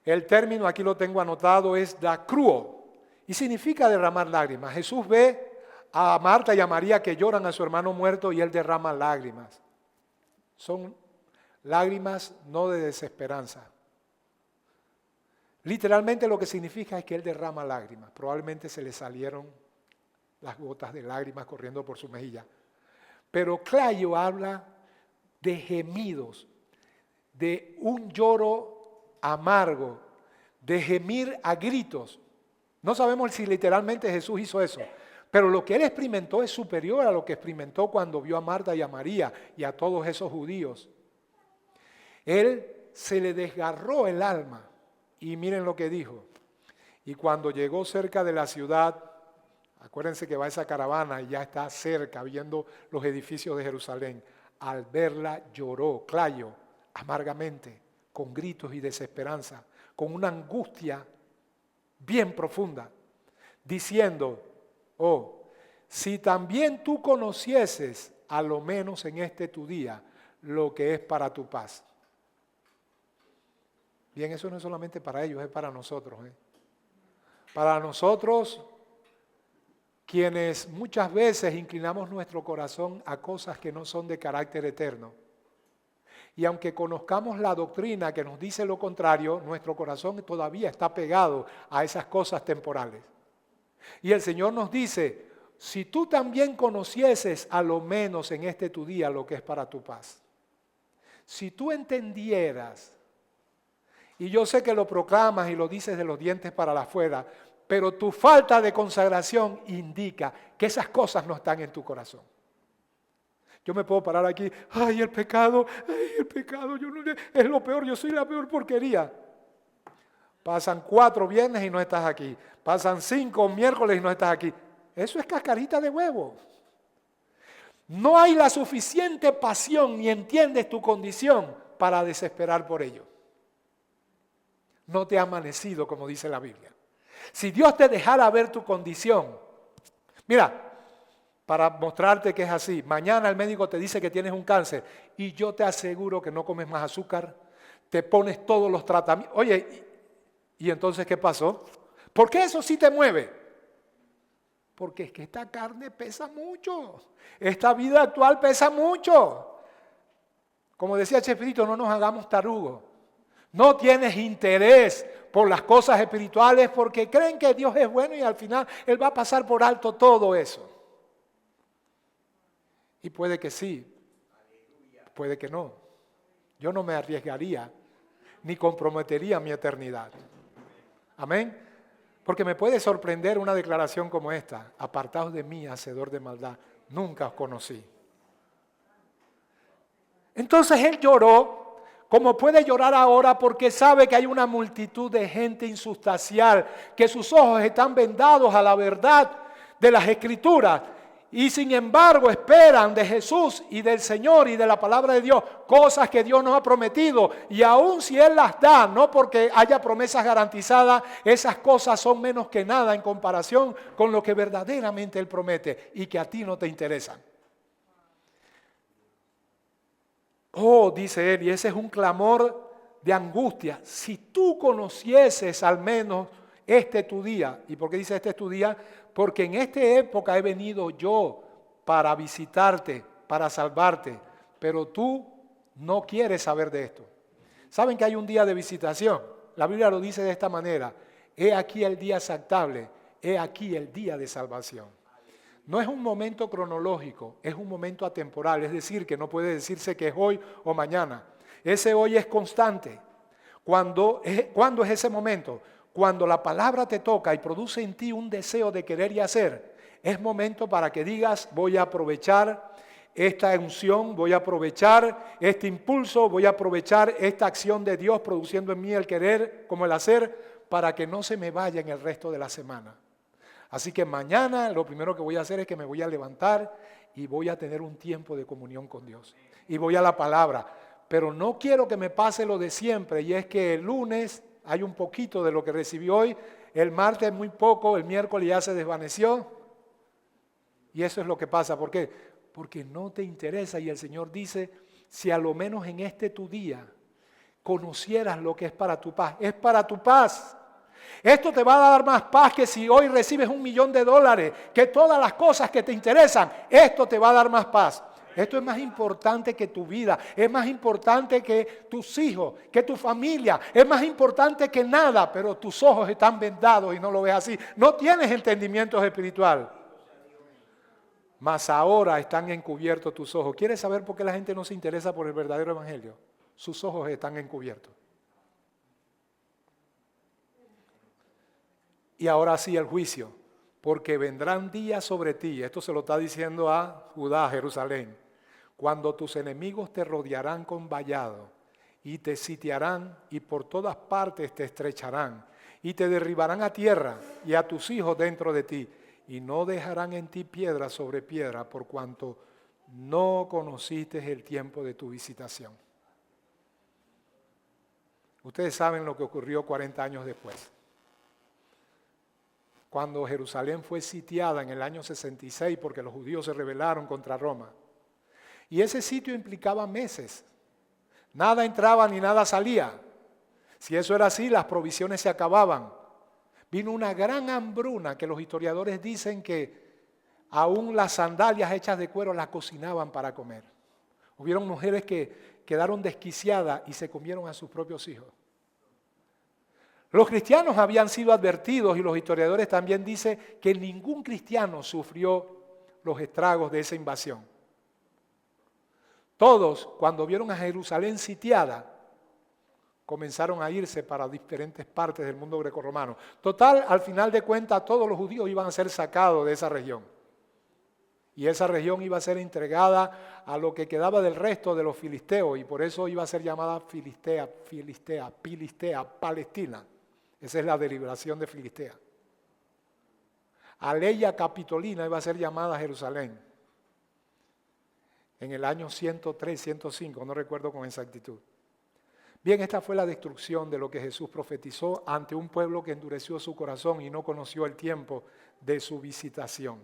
el término, aquí lo tengo anotado, es dacruo. Y significa derramar lágrimas. Jesús ve a Marta y a María que lloran a su hermano muerto y él derrama lágrimas. Son lágrimas no de desesperanza. Literalmente lo que significa es que él derrama lágrimas. Probablemente se le salieron las gotas de lágrimas corriendo por su mejilla. Pero clayo habla de gemidos, de un lloro amargo, de gemir a gritos. No sabemos si literalmente Jesús hizo eso, pero lo que él experimentó es superior a lo que experimentó cuando vio a Marta y a María y a todos esos judíos. Él se le desgarró el alma y miren lo que dijo. Y cuando llegó cerca de la ciudad, acuérdense que va esa caravana y ya está cerca viendo los edificios de Jerusalén. Al verla lloró, clayo, amargamente, con gritos y desesperanza, con una angustia bien profunda, diciendo, oh, si también tú conocieses, a lo menos en este tu día, lo que es para tu paz. Bien, eso no es solamente para ellos, es para nosotros. Para nosotros, quienes muchas veces inclinamos nuestro corazón a cosas que no son de carácter eterno. Y aunque conozcamos la doctrina que nos dice lo contrario, nuestro corazón todavía está pegado a esas cosas temporales. Y el Señor nos dice, si tú también conocieses a lo menos en este tu día lo que es para tu paz. Si tú entendieras, y yo sé que lo proclamas y lo dices de los dientes para afuera, pero tu falta de consagración indica que esas cosas no están en tu corazón. Yo me puedo parar aquí, ay, el pecado, yo no, es lo peor, yo soy la peor porquería. Pasan 4 viernes y no estás aquí. Pasan 5 miércoles y no estás aquí. Eso es cascarita de huevo. No hay la suficiente pasión ni entiendes tu condición para desesperar por ello. No te ha amanecido, como dice la Biblia. Si Dios te dejara ver tu condición, mira, para mostrarte que es así, mañana el médico te dice que tienes un cáncer y yo te aseguro que no comes más azúcar, te pones todos los tratamientos. Oye, ¿y entonces qué pasó? ¿Por qué eso sí te mueve? Porque es que esta carne pesa mucho, esta vida actual pesa mucho. Como decía Chespirito, no nos hagamos tarugos. No tienes interés por las cosas espirituales porque creen que Dios es bueno y al final Él va a pasar por alto todo eso. Y puede que sí, puede que no. Yo no me arriesgaría ni comprometería mi eternidad. Amén. Porque me puede sorprender una declaración como esta. Apartaos de mí, hacedor de maldad. Nunca os conocí. Entonces él lloró, como puede llorar ahora, porque sabe que hay una multitud de gente insustancial, que sus ojos están vendados a la verdad de las Escrituras. Y sin embargo esperan de Jesús y del Señor y de la palabra de Dios cosas que Dios nos ha prometido. Y aun si Él las da, no porque haya promesas garantizadas, esas cosas son menos que nada en comparación con lo que verdaderamente Él promete y que a ti no te interesan. Oh, dice Él, y ese es un clamor de angustia. Si tú conocieses al menos este tu día. ¿Y por qué dice este es tu día? Porque en esta época he venido yo para visitarte, para salvarte, pero tú no quieres saber de esto. ¿Saben que hay un día de visitación? La Biblia lo dice de esta manera: he aquí el día aceptable, he aquí el día de salvación. No es un momento cronológico, es un momento atemporal, es decir, que no puede decirse que es hoy o mañana. Ese hoy es constante. ¿Cuándo es ese momento? Cuando la palabra te toca y produce en ti un deseo de querer y hacer, es momento para que digas: voy a aprovechar esta unción, voy a aprovechar este impulso, voy a aprovechar esta acción de Dios produciendo en mí el querer como el hacer, para que no se me vaya en el resto de la semana. Así que mañana lo primero que voy a hacer es que me voy a levantar y voy a tener un tiempo de comunión con Dios. Y voy a la palabra. Pero no quiero que me pase lo de siempre, y es que el lunes hay un poquito de lo que recibí hoy, el martes muy poco, el miércoles ya se desvaneció. Y eso es lo que pasa. ¿Por qué? Porque no te interesa, y el Señor dice: si a lo menos en este tu día conocieras lo que es para tu paz. Es para tu paz. Esto te va a dar más paz que si hoy recibes $1.000.000, que todas las cosas que te interesan. Esto te va a dar más paz. Esto es más importante que tu vida, es más importante que tus hijos, que tu familia, es más importante que nada, pero tus ojos están vendados y no lo ves así. No tienes entendimiento espiritual. Mas ahora están encubiertos tus ojos. ¿Quieres saber por qué la gente no se interesa por el verdadero evangelio? Sus ojos están encubiertos. Y ahora sí el juicio, porque vendrán días sobre ti, esto se lo está diciendo a Judá, a Jerusalén, cuando tus enemigos te rodearán con vallado y te sitiarán y por todas partes te estrecharán y te derribarán a tierra y a tus hijos dentro de ti, y no dejarán en ti piedra sobre piedra, por cuanto no conociste el tiempo de tu visitación. Ustedes saben lo que ocurrió 40 años después. Cuando Jerusalén fue sitiada en el año 66 porque los judíos se rebelaron contra Roma. Y ese sitio implicaba meses. Nada entraba ni nada salía. Si eso era así, las provisiones se acababan. Vino una gran hambruna que los historiadores dicen que aún las sandalias hechas de cuero las cocinaban para comer. Hubieron mujeres que quedaron desquiciadas y se comieron a sus propios hijos. Los cristianos habían sido advertidos, y los historiadores también dicen que ningún cristiano sufrió los estragos de esa invasión. Todos, cuando vieron a Jerusalén sitiada, comenzaron a irse para diferentes partes del mundo grecorromano. Total, al final de cuentas, todos los judíos iban a ser sacados de esa región. Y esa región iba a ser entregada a lo que quedaba del resto de los filisteos, y por eso iba a ser llamada Filistea, Palestina. Esa es la derivación de Filistea. Aleya Capitolina iba a ser llamada Jerusalén en el año 103, 105, no recuerdo con exactitud. Bien, esta fue la destrucción de lo que Jesús profetizó ante un pueblo que endureció su corazón y no conoció el tiempo de su visitación.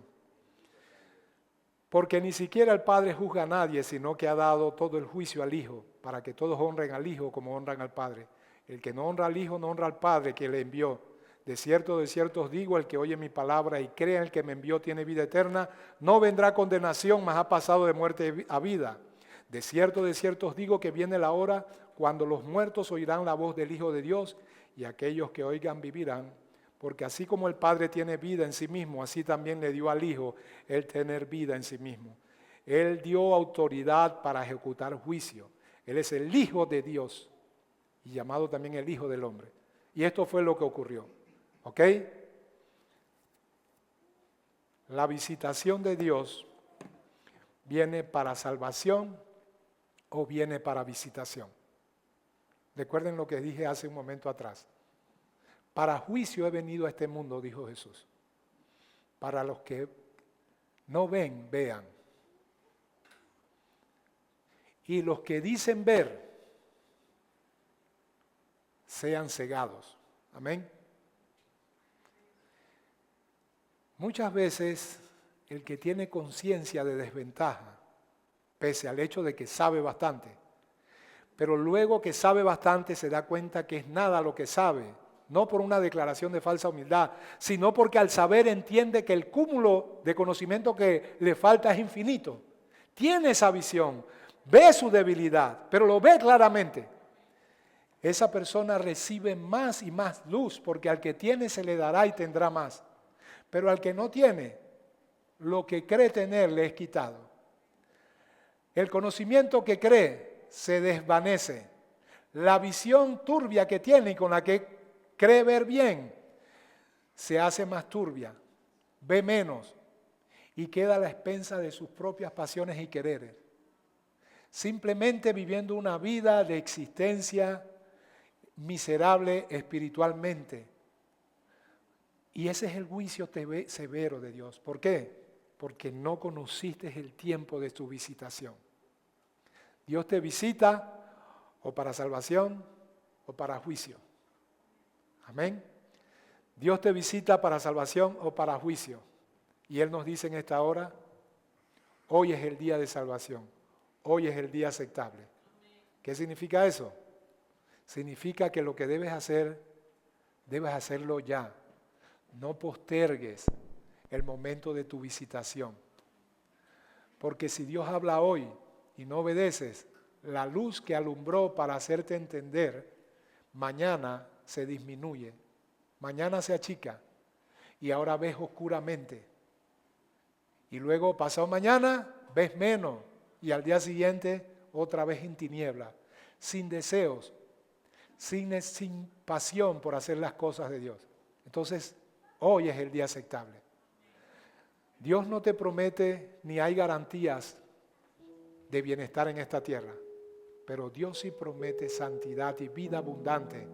Porque ni siquiera el Padre juzga a nadie, sino que ha dado todo el juicio al Hijo, para que todos honren al Hijo como honran al Padre. El que no honra al Hijo no honra al Padre que le envió. De cierto os digo, el que oye mi palabra y cree en el que me envió tiene vida eterna, no vendrá a condenación, mas ha pasado de muerte a vida. De cierto os digo que viene la hora cuando los muertos oirán la voz del Hijo de Dios, y aquellos que oigan vivirán. Porque así como el Padre tiene vida en sí mismo, así también le dio al Hijo el tener vida en sí mismo. Él dio autoridad para ejecutar juicio. Él es el Hijo de Dios, y llamado también el Hijo del Hombre. Y esto fue lo que ocurrió. ¿Ok? La visitación de Dios viene para salvación o viene para visitación. Recuerden lo que dije hace un momento atrás. Para juicio he venido a este mundo, dijo Jesús. Para los que No ven, vean. Y los que dicen ver, sean cegados. Amén. Muchas veces el que tiene conciencia de desventaja, pese al hecho de que sabe bastante, pero luego que sabe bastante se da cuenta que es nada lo que sabe, no por una declaración de falsa humildad, sino porque al saber entiende que el cúmulo de conocimiento que le falta es infinito. Tiene esa visión, ve su debilidad, pero lo ve claramente. Esa persona recibe más y más luz, porque al que tiene se le dará y tendrá más. Pero al que no tiene, lo que cree tener le es quitado. El conocimiento que cree se desvanece. La visión turbia que tiene y con la que cree ver bien, se hace más turbia, ve menos y queda a la expensa de sus propias pasiones y quereres. Simplemente viviendo una vida de existencia miserable espiritualmente. Y ese es el juicio severo de Dios. ¿Por qué? Porque no conociste el tiempo de tu visitación. Dios te visita o para salvación o para juicio. Amén. Dios te visita para salvación o para juicio. Y Él nos dice en esta hora, hoy es el día de salvación. Hoy es el día aceptable. ¿Qué significa eso? Significa que lo que debes hacerlo ya. No postergues el momento de tu visitación. Porque si Dios habla hoy y no obedeces, la luz que alumbró para hacerte entender, mañana se disminuye, mañana se achica y ahora ves oscuramente. Y luego pasado mañana ves menos y al día siguiente otra vez en tiniebla, sin deseos, sin pasión por hacer las cosas de Dios. Entonces, hoy es el día aceptable. Dios no te promete ni hay garantías de bienestar en esta tierra, pero Dios sí promete santidad y vida abundante.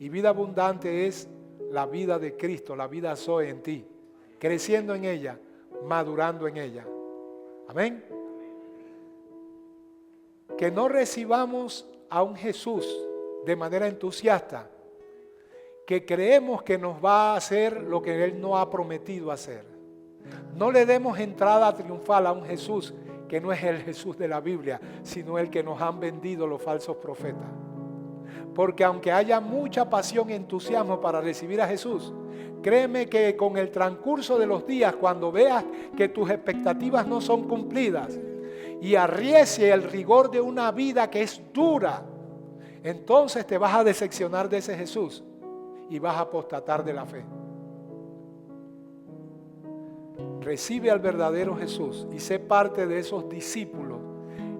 Y vida abundante es la vida de Cristo, la vida Zoe en ti, creciendo en ella, madurando en ella. Amén. Que no recibamos a un Jesús de manera entusiasta, que creemos que nos va a hacer lo que Él no ha prometido hacer. No le demos entrada triunfal a un Jesús que no es el Jesús de la Biblia, sino el que nos han vendido los falsos profetas. Porque aunque haya mucha pasión y entusiasmo para recibir a Jesús, créeme que con el transcurso de los días, cuando veas que tus expectativas no son cumplidas y arrecie el rigor de una vida que es dura, entonces te vas a decepcionar de ese Jesús y vas a apostatar de la fe. Recibe al verdadero Jesús y sé parte de esos discípulos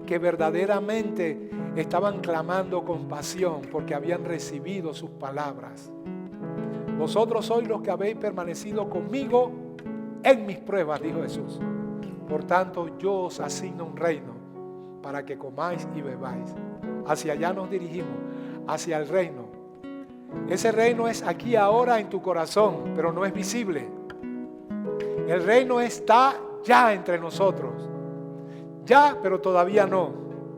que verdaderamente estaban clamando con pasión porque habían recibido sus palabras. Vosotros sois los que habéis permanecido conmigo en mis pruebas, dijo Jesús. Por tanto, yo os asigno un reino para que comáis y bebáis. Hacia allá nos dirigimos, hacia el reino. Ese reino es aquí ahora en tu corazón, pero no es visible. El reino está ya entre nosotros. Ya, pero todavía no.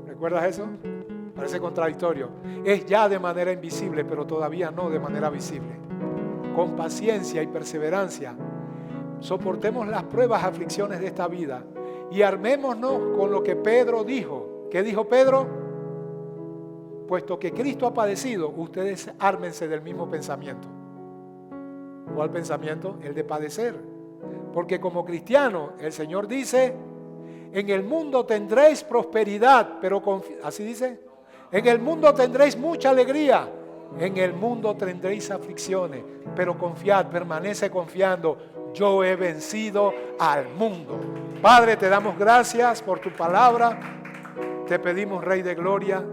¿Recuerdas eso? Parece contradictorio. Es ya de manera invisible, pero todavía no de manera visible. Con paciencia y perseverancia, soportemos las pruebas, aflicciones de esta vida y armémonos con lo que Pedro dijo. ¿Qué dijo Pedro? Puesto que Cristo ha padecido, ustedes ármense del mismo pensamiento. ¿Cuál pensamiento? El de padecer. Porque como cristiano, el Señor dice, en el mundo tendréis prosperidad, pero así dice, en el mundo tendréis mucha alegría, en el mundo tendréis aflicciones, pero confiad, permanece confiando, yo he vencido al mundo. Padre, te damos gracias por tu palabra, te pedimos, Rey de Gloria,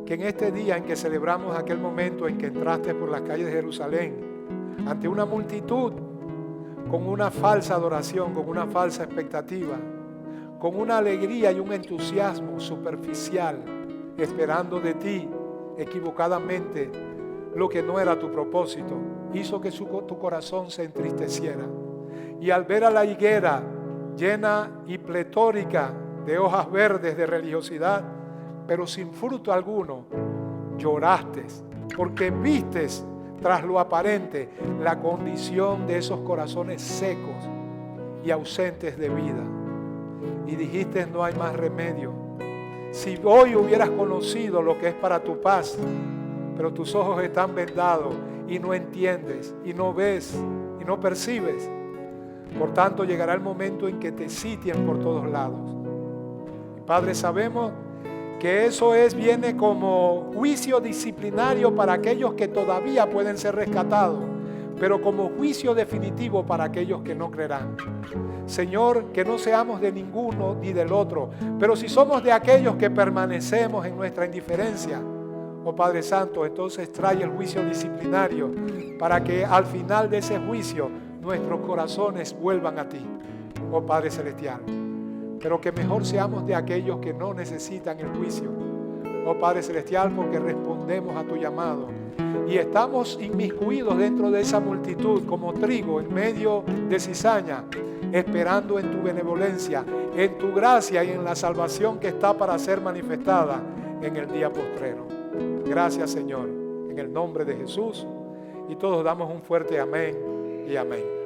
que en este día en que celebramos aquel momento en que entraste por las calles de Jerusalén, ante una multitud, con una falsa adoración, con una falsa expectativa, con una alegría y un entusiasmo superficial, esperando de ti equivocadamente lo que no era tu propósito, hizo que tu corazón se entristeciera. Y al ver a la higuera llena y pletórica de hojas verdes de religiosidad, pero sin fruto alguno, lloraste porque vistes tras lo aparente la condición de esos corazones secos y ausentes de vida. Y dijiste, no hay más remedio. Si hoy hubieras conocido lo que es para tu paz, pero tus ojos están vendados y no entiendes, y no ves, y no percibes. Por tanto, llegará el momento en que te sitien por todos lados. Padre, sabemos que eso viene como juicio disciplinario para aquellos que todavía pueden ser rescatados, pero como juicio definitivo para aquellos que no creerán. Señor, que no seamos de ninguno ni del otro, pero si somos de aquellos que permanecemos en nuestra indiferencia, oh Padre Santo, entonces trae el juicio disciplinario para que al final de ese juicio nuestros corazones vuelvan a ti, oh Padre Celestial. Pero que mejor seamos de aquellos que no necesitan el juicio, oh Padre Celestial, porque respondemos a tu llamado y estamos inmiscuidos dentro de esa multitud como trigo en medio de cizaña, esperando en tu benevolencia, en tu gracia y en la salvación que está para ser manifestada en el día postrero. Gracias, Señor, en el nombre de Jesús, y todos damos un fuerte amén y amén.